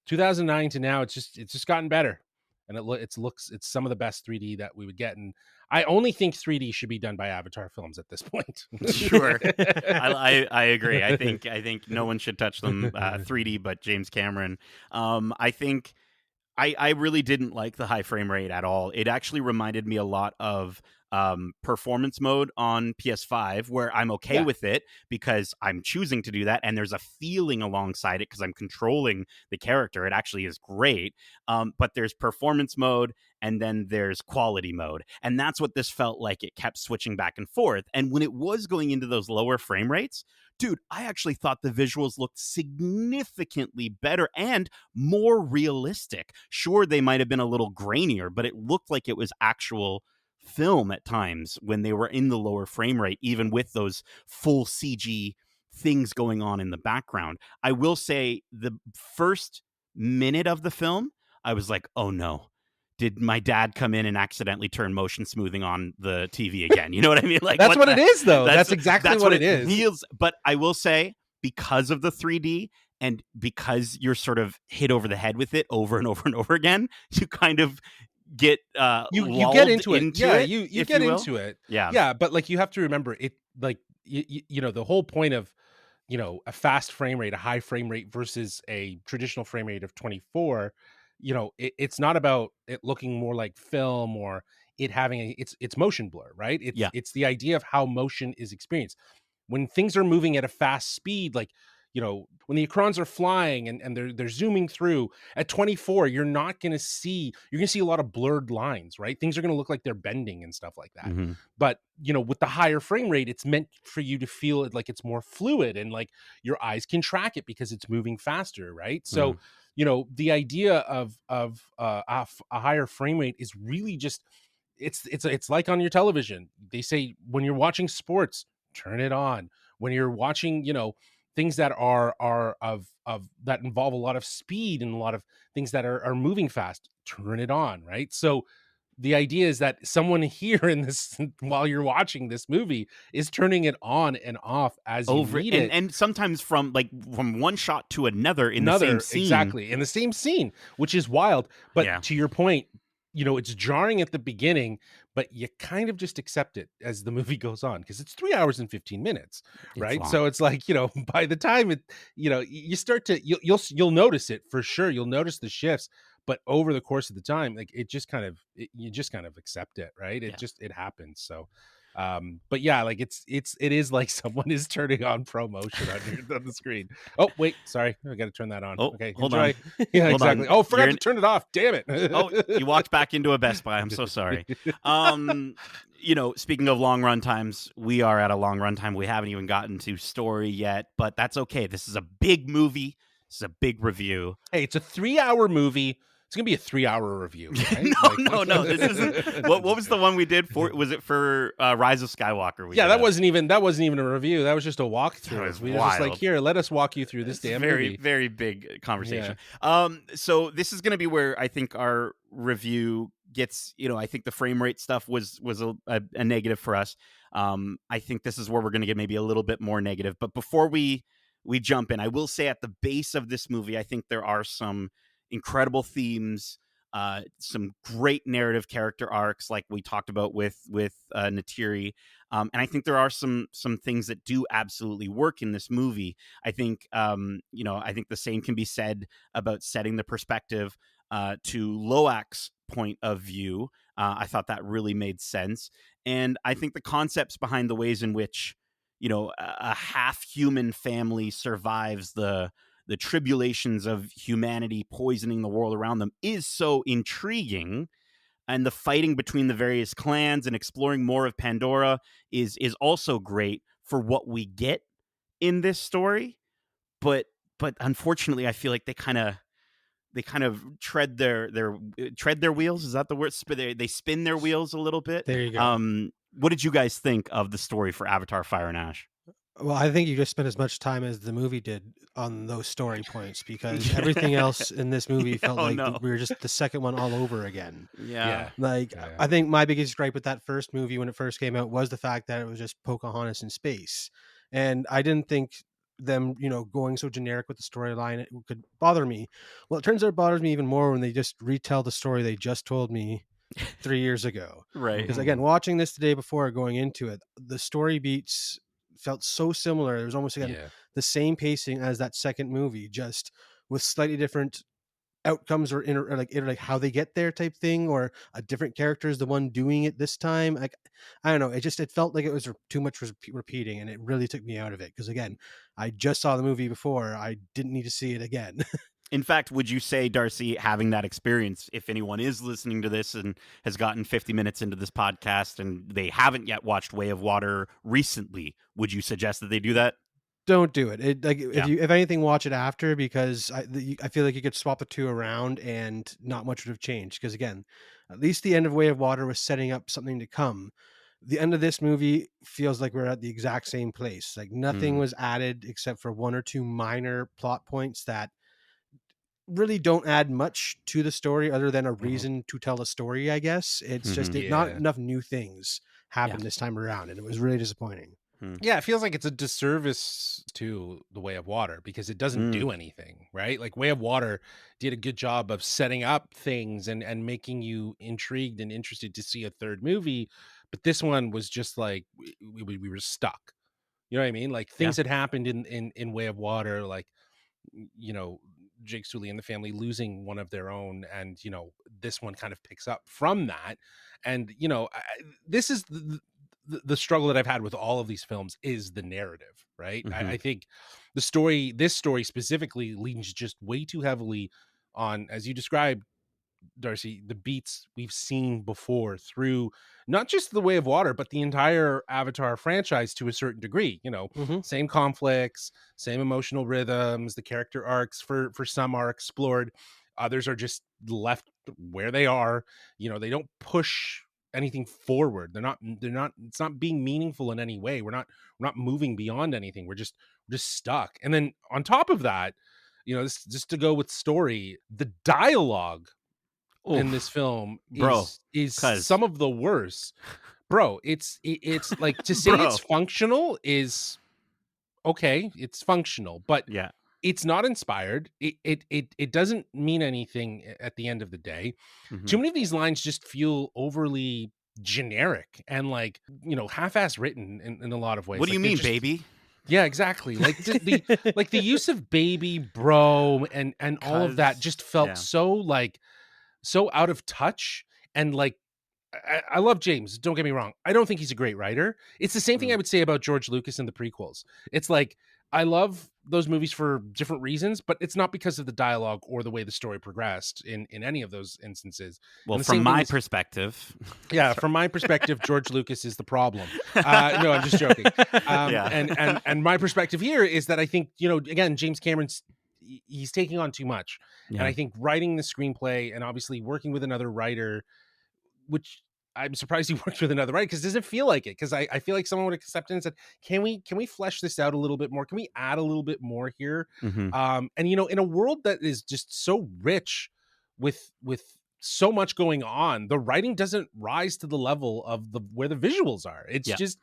2009 to now, it's just gotten better, and it's some of the best 3D that we would get. And I only think 3D should be done by Avatar Films at this point. Sure. I agree. I think no one should touch them 3D but James Cameron. I think I really didn't like the high frame rate at all. It actually reminded me a lot of performance mode on PS5, where I'm okay with it because I'm choosing to do that, and there's a feeling alongside it because I'm controlling the character. It actually is great. But there's performance mode, and then there's quality mode, and that's what this felt like. It kept switching back and forth, and when it was going into those lower frame rates, dude, I actually thought the visuals looked significantly better and more realistic. Sure, they might have been a little grainier, but it looked like it was actual film at times when they were in the lower frame rate, even with those full CG things going on in the background. I will say the first minute of the film, I was like, oh no. Did my dad come in and accidentally turn motion smoothing on the TV again? You know what I mean? Like, that's what it is, though. That's exactly what it is. Feels, but I will say, because of the 3D and because you're sort of hit over the head with it over and over and over again, you kind of get you get into it. Yeah, you get into it. Yeah. But like, you have to remember it, like the whole point of a fast frame rate, a high frame rate versus a traditional frame rate of 24. It's not about it looking more like film or it having it's motion blur, right? It's the idea of how motion is experienced when things are moving at a fast speed. Like, when the Akrons are flying and they're zooming through at 24, you're going to see a lot of blurred lines, right? Things are going to look like they're bending and stuff like that. But with the higher frame rate, it's meant for you to feel it like it's more fluid, and like your eyes can track it because it's moving faster, right? So the idea of a higher frame rate is really just it's like on your television. They say when you're watching sports, turn it on. When you're watching things that are of that involve a lot of speed and a lot of things that are moving fast, turn it on, right? So the idea is that someone here in this, while you're watching this movie, is turning it on and off as you need it. And sometimes from one shot to another in the same scene. Exactly, in the same scene, which is wild. But to your point, it's jarring at the beginning, but you kind of just accept it as the movie goes on, because it's 3 hours and 15 minutes, right? So it's like, by the time it, you start to, you'll notice it for sure. You'll notice the shifts, but over the course of the time, like you just kind of accept it, right? It happens. So, but yeah, like it is like someone is turning on ProMotion on the screen. Oh wait, sorry, I got to turn that on. Oh, okay, hold on. Yeah, exactly. Oh, forgot to turn it off. Damn it. Oh, you walked back into a Best Buy. I'm so sorry. Speaking of long run times, we are at a long run time. We haven't even gotten to story yet, but that's okay. This is a big movie. This is a big review. Hey, it's a 3-hour movie. It's gonna be a 3-hour review. Right? No. This isn't. What was the one we did for? Was it for Rise of Skywalker? That wasn't even a review. That was just a walkthrough. We were just like, here, let us walk you through this damn very, movie. Very big conversation. So this is gonna be where I think our review gets, I think the frame rate stuff was a negative for us. I think this is where we're going to get maybe a little bit more negative. But before we jump in, I will say at the base of this movie, I think there are some incredible themes, some great narrative character arcs, like we talked about with Neytiri, and I think there are some things that do absolutely work in this movie. I think I think the same can be said about setting the perspective to Loak's point of view. I thought that really made sense, and I think the concepts behind the ways in which a half human family survives the tribulations of humanity poisoning the world around them is so intriguing, and the fighting between the various clans and exploring more of Pandora is also great for what we get in this story. But unfortunately, I feel like they kind of tread their wheels. Is that the word? They spin their wheels a little bit. There you go. What did you guys think of the story for Avatar: Fire and Ash? Well, I think you just spent as much time as the movie did on those story points, because everything else in this movie felt like no. we were just the second one all over again. Yeah. Like, Yeah. I think my biggest gripe with that first movie when it first came out was the fact that it was just Pocahontas in space. And I didn't think them, going so generic with the storyline, it could bother me. Well, it turns out it bothers me even more when they just retell the story they just told me 3 years ago. Right. Because again, watching this the day before going into it, the story beats felt so similar. It was almost again the same pacing as that second movie, just with slightly different outcomes or like how they get there type thing, or a different character is the one doing it this time. Like, I don't know, it felt like it was too much repeating, and it really took me out of it, because again, I just saw the movie before. I didn't need to see it again. In fact, would you say, Darcy, having that experience, if anyone is listening to this and has gotten 50 minutes into this podcast and they haven't yet watched Way of Water recently, would you suggest that they do that? Don't do it. If anything, watch it after, because I feel like you could swap the two around and not much would have changed. Because again, at least the end of Way of Water was setting up something to come. The end of this movie feels like we're at the exact same place. Like, nothing was added except for one or two minor plot points that really don't add much to the story other than a reason to tell a story, I guess. It's just not enough new things happened this time around, and it was really disappointing. Yeah, it feels like it's a disservice to the Way of Water, because it doesn't do anything, right? Like, Way of Water did a good job of setting up things and making you intrigued and interested to see a third movie, but this one was just like we were stuck. You know what I mean? Like, things had happened in Way of Water, like, Jake Sully and the family losing one of their own, and this one kind of picks up from that. And this is the struggle that I've had with all of these films is the narrative, right? I think this story specifically leans just way too heavily on, as you described, Darcy, the beats we've seen before through not just the Way of Water, but the entire Avatar franchise to a certain degree. Same conflicts, same emotional rhythms. The character arcs for some are explored, others are just left where they are. They don't push anything forward. They're not. It's not being meaningful in any way. We're not moving beyond anything. We're just stuck. And then on top of that, this, just to go with story, the dialogue in this film is some of the worst. Bro, it's like, to say it's functional is okay, it's functional, but it's not inspired. It doesn't mean anything at the end of the day. Too many of these lines just feel overly generic and like, half-ass written in a lot of ways. What do you mean, baby? Yeah, exactly. Like the use of baby, bro, and all of that just felt so out of touch. And like, I love James, don't get me wrong, I don't think he's a great writer. It's the same thing I would say about George Lucas and the prequels. It's like, I love those movies for different reasons, but it's not because of the dialogue or the way the story progressed in any of those instances. Well, from my perspective, from my perspective, George Lucas is the problem. No, I'm just joking. And my perspective here is that I think, again, James Cameron's, he's taking on too much. And I think writing the screenplay and obviously working with another writer, which I'm surprised he worked with another writer, because it doesn't feel like it. Because I feel like someone would have accepted and said, can we flesh this out a little bit more? Can we add a little bit more here? And in a world that is just so rich with so much going on. The writing doesn't rise to the level of where the visuals are. It's just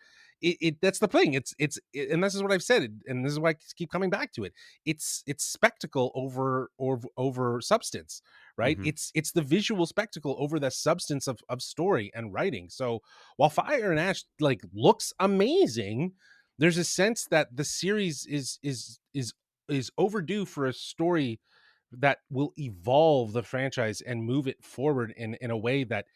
that's the thing. And this is what I've said, and this is why I keep coming back to it. It's spectacle over substance, right? Mhm. It's the visual spectacle over the substance of story and writing. So while Fire and Ash like looks amazing, there's a sense that the series is overdue for a story that will evolve the franchise and move it forward in a way that,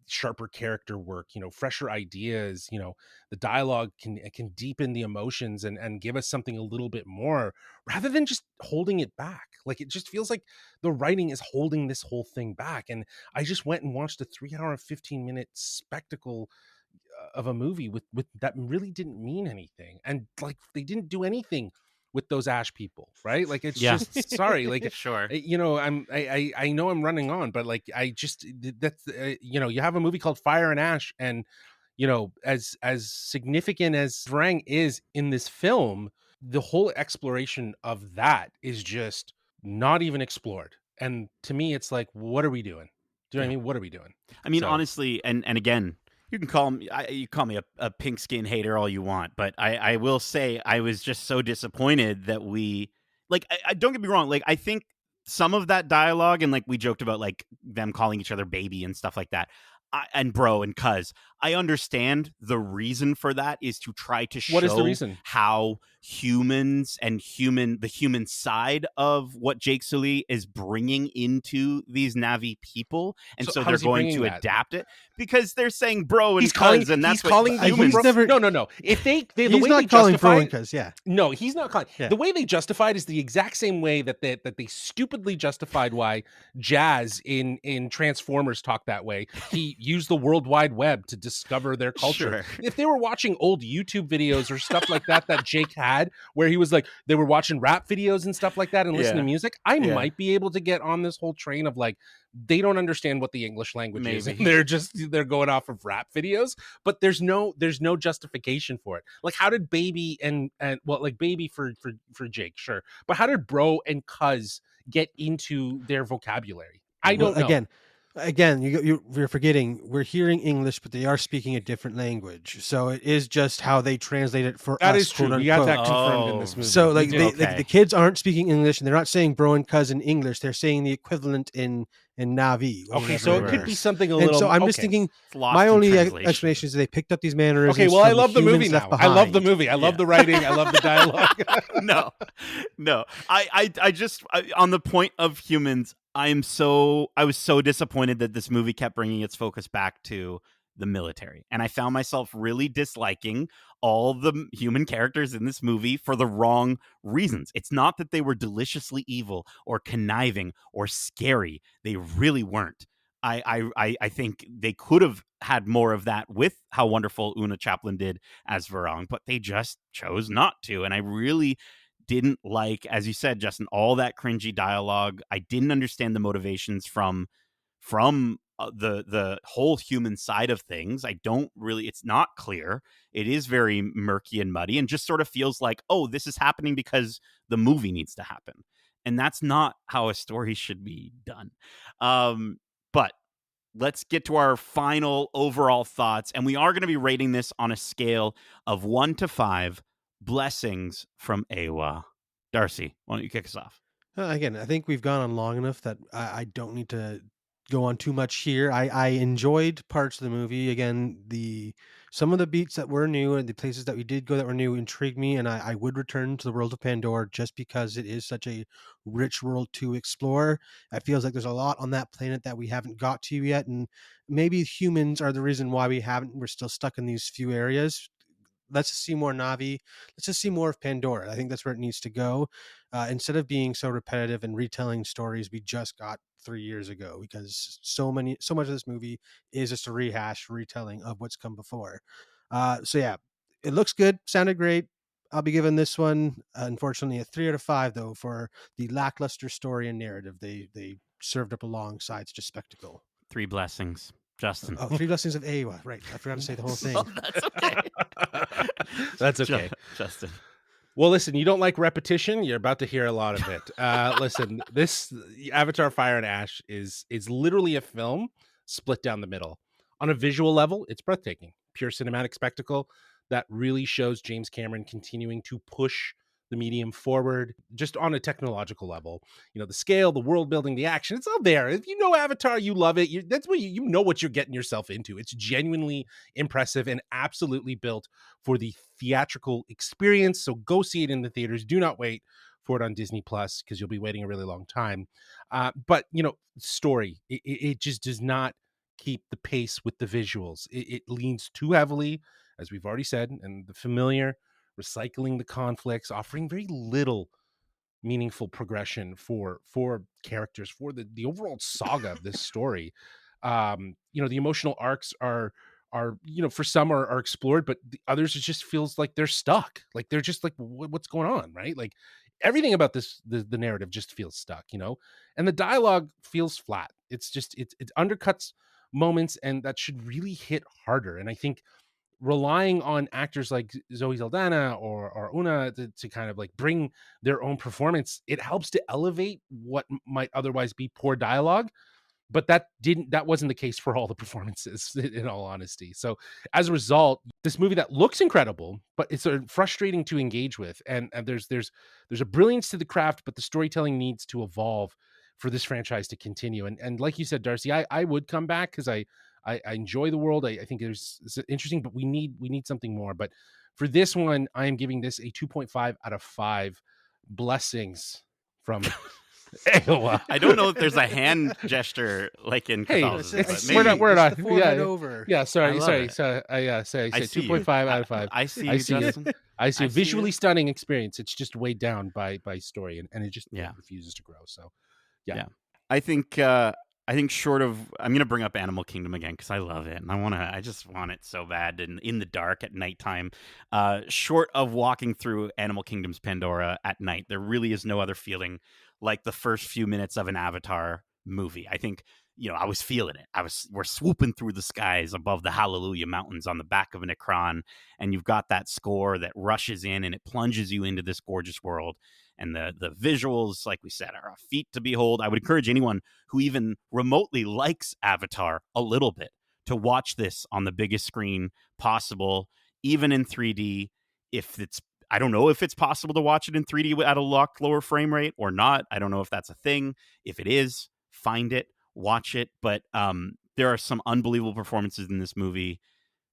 sharper character work, fresher ideas, the dialogue can deepen the emotions and give us something a little bit more rather than just holding it back. Like, it just feels like the writing is holding this whole thing back. And I just went and watched a 3 hour and 15-minute spectacle of a movie with that really didn't mean anything, and like they didn't do anything with those Ash people, right? Like, it's just sorry, like, Sure. I know I'm running on, but like, I just that's you have a movie called Fire and Ash, and as significant as Drang is in this film, the whole exploration of that is just not even explored. And to me, it's like, what are we doing? Do you know what I mean? What are we doing? I mean, So- honestly, and again, you can call me a pink skin hater all you want, but I will say I was just so disappointed that we like. I don't get me wrong. Like, I think some of that dialogue, and like we joked about like them calling each other baby and stuff like that, and bro and cuz. I understand the reason for that is to try to show What is the reason? how humans and the human side of what Jake Sully is bringing into these Navi people, and so how they're is he going bringing to that? adapt it because they're saying bro and He's calling, cuz, and that's he's calling what people humans. never- no. If the He's way not they calling justify bro it- and cuz, yeah. No, he's not calling. Yeah. The way they justified is the exact same way that they stupidly justified why Jazz in Transformers talked that way. He used the World Wide Web to discover their culture. Sure. If they were watching old YouTube videos or stuff like that Jake had, where he was like, they were watching rap videos and stuff like that and listening Yeah. to music, I Yeah. might be able to get on this whole train of like, they don't understand what the English language is, Maybe. and they're going off of rap videos, but there's no justification for it. Like, how did baby and well, like baby for Jake, sure, but how did bro and cuz get into their vocabulary? I don't know. Again, you're forgetting we're hearing English, but they are speaking a different language. So it is just how they translate it for us. That is true. quote We got that unquote. confirmed in this Oh. movie. So We like did. like the kids aren't speaking English, and they're not saying bro and cuz in English. They're saying the equivalent in Navi. or Okay, whatever so it it could is. be something a And little. so I'm just okay. thinking, It's lost my in only translation. explanation is they picked up these mannerisms. Okay, well, I from love the movie humans now. left I love the behind. movie. I love Yeah. the writing. I love the dialogue. No. I just on the point of humans, I was so disappointed that this movie kept bringing its focus back to the military, and I found myself really disliking all the human characters in this movie for the wrong reasons. It's not that they were deliciously evil or conniving or scary; they really weren't. I think they could have had more of that with how wonderful Una Chaplin did as Varong, but they just chose not to, and I really didn't like, as you said, Justin, all that cringy dialogue. I didn't understand the motivations from the whole human side of things. I don't really. It's not clear. It is very murky and muddy, and just sort of feels like, oh, this is happening because the movie needs to happen, and that's not how a story should be done. But let's get to our final overall thoughts, and we are going to be rating this on a scale of 1 to 5 blessings from Awa. Darcy, why don't you kick us off? Again, I think we've gone on long enough that I don't need to go on too much here. I enjoyed parts of the movie. Again, some of the beats that were new and the places that we did go that were new intrigued me, and I would return to the world of Pandora just because it is such a rich world to explore. It feels like there's a lot on that planet that we haven't got to yet, and maybe humans are the reason why we haven't. We're still stuck in these few areas. Let's just see more Navi. Let's just see more of Pandora. I think that's where it needs to go. Instead of being so repetitive and retelling stories we just got 3 years ago, because so much of this movie is just a retelling of what's come before. So yeah, it looks good, sounded great. I'll be giving this one, unfortunately, a 3 out of 5 though for the lackluster story and narrative they served up alongside such a spectacle. 3 blessings. Justin. Oh, 3 blessings of Awa. Right, I forgot to say the whole thing. Oh, that's okay. That's okay. Justin. Well, listen, you don't like repetition. You're about to hear a lot of it. Listen, this Avatar: Fire and Ash is literally a film split down the middle. On a visual level, it's breathtaking, pure cinematic spectacle that really shows James Cameron continuing to push the medium forward. Just on a technological level, the scale, the world building, the action, it's all there. If you know Avatar, you love it. That's what you know what you're getting yourself into. It's genuinely impressive and absolutely built for the theatrical experience. So go see it in the theaters. Do not wait for it on Disney Plus, because you'll be waiting a really long time. But story, it just does not keep the pace with the visuals. It leans too heavily, as we've already said, and the familiar, recycling the conflicts, offering very little meaningful progression for characters, for the overall saga of this story. The emotional arcs are for some are explored, but the others, it just feels like they're stuck, like they're just like, what's going on, right? Like everything about the narrative just feels stuck, and the dialogue feels flat. It's just it undercuts moments, and that should really hit harder. And I think relying on actors like Zoe Saldana or Una to kind of like bring their own performance, it helps to elevate what might otherwise be poor dialogue. But that wasn't the case for all the performances, in all honesty. So as a result, this movie that looks incredible, but it's frustrating to engage with. And there's a brilliance to the craft, but the storytelling needs to evolve for this franchise to continue. And like you said, Darcy, I would come back, because I enjoy the world. I think it's interesting, but we need something more. But for this one, I am giving this a 2.5 out of 5 blessings from Iowa. I don't know if there's a hand gesture like in Hey, Catholicism, but it's maybe. we're not. the forehead Yeah, over. yeah. I Sorry. love it. So I say I see 2.5 out of 5. I see I you, see you. Justin. I see I a see visually you. stunning experience. It's just weighed down by story, and it just Yeah. refuses to grow. So Yeah. I think short of, I'm gonna bring up Animal Kingdom again because I love it and I just want it so bad, and in the dark at nighttime. Short of walking through Animal Kingdom's Pandora at night, there really is no other feeling like the first few minutes of an Avatar movie. I think I was feeling it. We're swooping through the skies above the Hallelujah Mountains on the back of an Ikran, and you've got that score that rushes in and it plunges you into this gorgeous world. And the visuals, like we said, are a feat to behold. I would encourage anyone who even remotely likes Avatar a little bit to watch this on the biggest screen possible, even in 3D. I don't know if it's possible to watch it in 3D at a lower frame rate or not. I don't know if that's a thing. If it is, find it, watch it. But there are some unbelievable performances in this movie.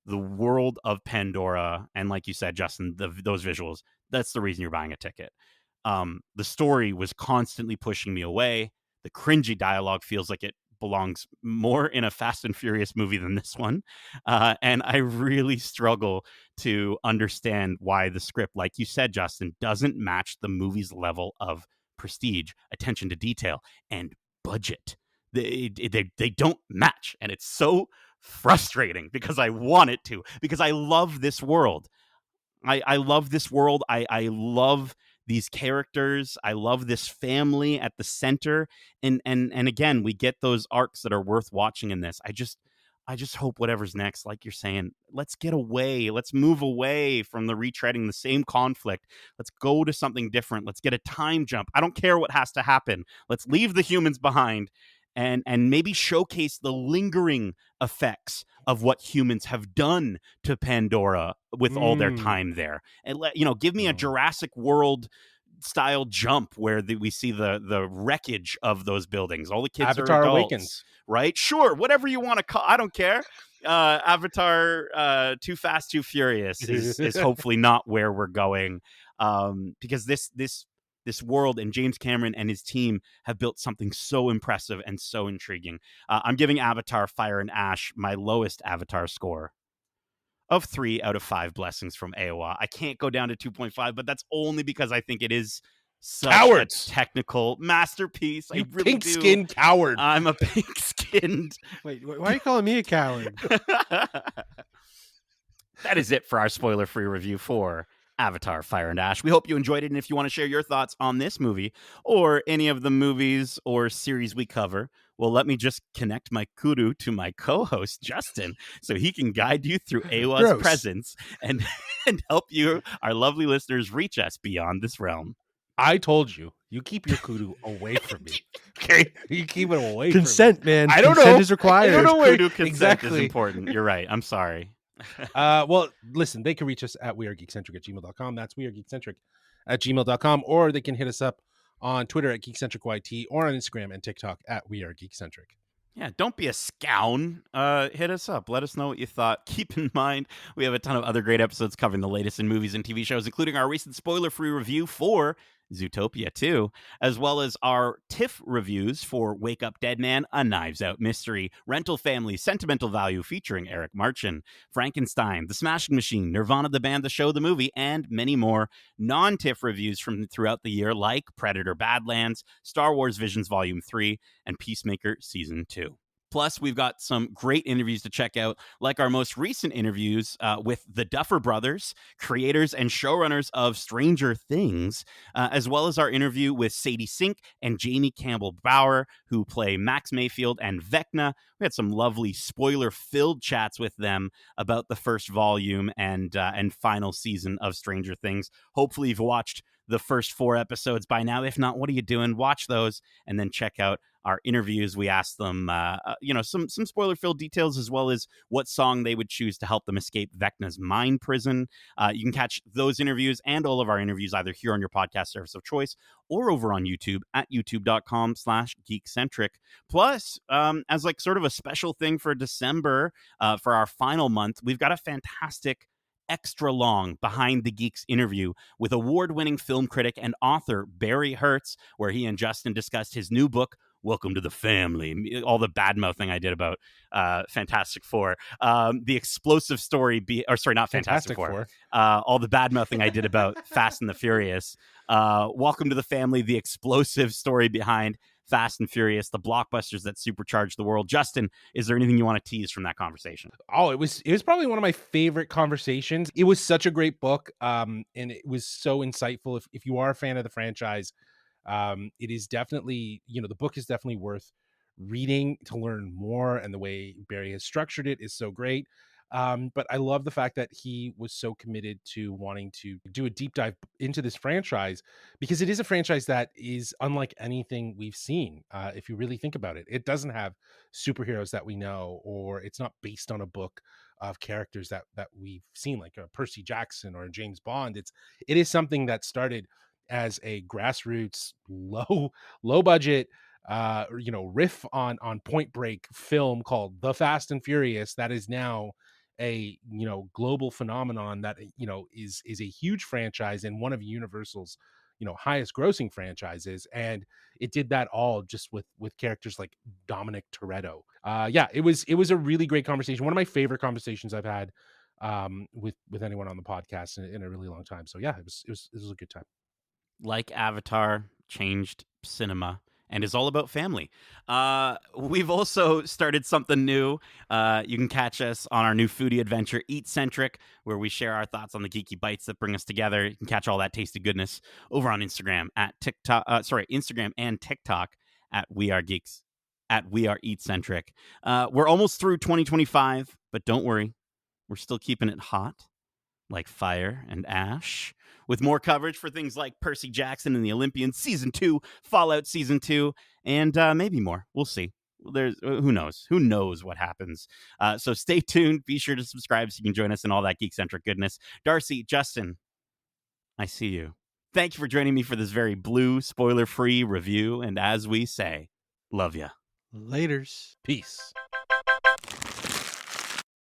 The world of Pandora, and like you said, Justin, those visuals, that's the reason you're buying a ticket. The story was constantly pushing me away. The cringy dialogue feels like it belongs more in a Fast and Furious movie than this one. And I really struggle to understand why the script, like you said, Justin, doesn't match the movie's level of prestige, attention to detail, and budget. They don't match. And it's so frustrating because I want it to, because I love this world. I love this world. I love these characters. I love this family at the center. And again, we get those arcs that are worth watching in this. I just hope whatever's next, like you're saying, let's get away. Let's move away from the retreading the same conflict. Let's go to something different. Let's get a time jump. I don't care what has to happen. Let's leave the humans behind and maybe showcase the lingering effects of what humans have done to Pandora with all their time there. And give me a Jurassic World style jump where we see the wreckage of those buildings. All the kids Avatar are adults, Awakens, right? Sure, whatever you want to call. I don't care. Avatar, Too Fast, Too Furious is hopefully not where we're going, because this world and James Cameron and his team have built something so impressive and so intriguing. I'm giving Avatar: Fire and Ash my lowest Avatar score of 3 out of 5 blessings from AOA. I can't go down to 2.5, but that's only because I think it is such Cowards. a technical masterpiece. You I really pink-skinned coward. I'm a pink-skinned. Wait, why are you calling me a coward? That is it for our spoiler-free review for Avatar: Fire and Ash. We hope you enjoyed it, and if you want to share your thoughts on this movie or any of the movies or series we cover, Well, let me just connect my kudu to my co-host, Justin, so he can guide you through Awa's Gross. presence and help you, our lovely listeners, reach us beyond this realm. I told you, you keep your kudu away from me. Okay, you keep it away Consent, man. I don't Consent know. is required. I don't know where kudu consent Exactly. is important. You're right. I'm sorry. Well, listen, they can reach us at wearegeekcentric@gmail.com. That's wearegeekcentric@gmail.com, or they can hit us up on Twitter at geekcentricyt or on Instagram and TikTok at wearegeekcentric. Yeah, don't be a scown. Hit us up. Let us know what you thought. Keep in mind, we have a ton of other great episodes covering the latest in movies and TV shows, including our recent spoiler-free review for Zootopia 2, as well as our TIFF reviews for Wake Up Dead Man, A Knives Out Mystery, Rental Family, Sentimental Value featuring Eric Marchin, Frankenstein, The Smashing Machine, Nirvana the Band, The Show, the Movie, and many more non-TIFF reviews from throughout the year, like Predator Badlands, Star Wars Visions Volume 3, and Peacemaker Season 2. Plus, we've got some great interviews to check out, like our most recent interviews with the Duffer Brothers, creators and showrunners of Stranger Things, as well as our interview with Sadie Sink and Jamie Campbell Bower, who play Max Mayfield and Vecna. We had some lovely spoiler-filled chats with them about the first volume and final season of Stranger Things. Hopefully, you've watched the first 4 episodes by now. If not, what are you doing? Watch those and then check out our interviews. We asked them, some spoiler-filled details, as well as what song they would choose to help them escape Vecna's mind prison. You can catch those interviews and all of our interviews either here on your podcast service of choice or over on YouTube at youtube.com/geekcentric. Plus, as like sort of a special thing for December, for our final month, we've got a fantastic extra long Behind the Geeks interview with award-winning film critic and author Barry Hertz, where he and Justin discussed his new book, Welcome to the Family. All the bad mouthing I did about Fantastic Four. The explosive story, not Fantastic Four. All the bad mouthing I did about Fast and the Furious. Welcome to the Family, the explosive story behind Fast and Furious, the blockbusters that supercharged the world. Justin, is there anything you want to tease from that conversation? Oh, it was probably one of my favorite conversations. It was such a great book, and it was so insightful. If you are a fan of the franchise, it is definitely, the book is definitely worth reading to learn more, and the way Barry has structured it is so great. But I love the fact that he was so committed to wanting to do a deep dive into this franchise, because it is a franchise that is unlike anything we've seen. If you really think about it, it doesn't have superheroes that we know, or it's not based on a book of characters that we've seen, like Percy Jackson or James Bond. It is something that started as a grassroots, low budget, riff on Point Break film called The Fast and Furious, that is now a global phenomenon that is a huge franchise and one of Universal's highest grossing franchises. And it did that all just with characters like Dominic Toretto. It was a really great conversation, one of my favorite conversations I've had with anyone on the podcast in a really long time. So yeah, it was a good time. Like Avatar, changed cinema and is all about family. We've also started something new. You can catch us on our new foodie adventure, Eat Centric, where we share our thoughts on the geeky bites that bring us together. You can catch all that tasty goodness over on Instagram Instagram and TikTok at We Are Geeks, at We Are Eat Centric. We're almost through 2025, but don't worry, we're still keeping it hot, like fire and ash, with more coverage for things like Percy Jackson and the Olympians Season 2, Fallout Season 2, and maybe more. We'll see. There's who knows what happens. So stay tuned. Be sure to subscribe so you can join us in all that geek-centric goodness. Darcy, Justin, I see you. Thank you for joining me for this very blue, spoiler-free review. And as we say, love ya. Laters. Peace.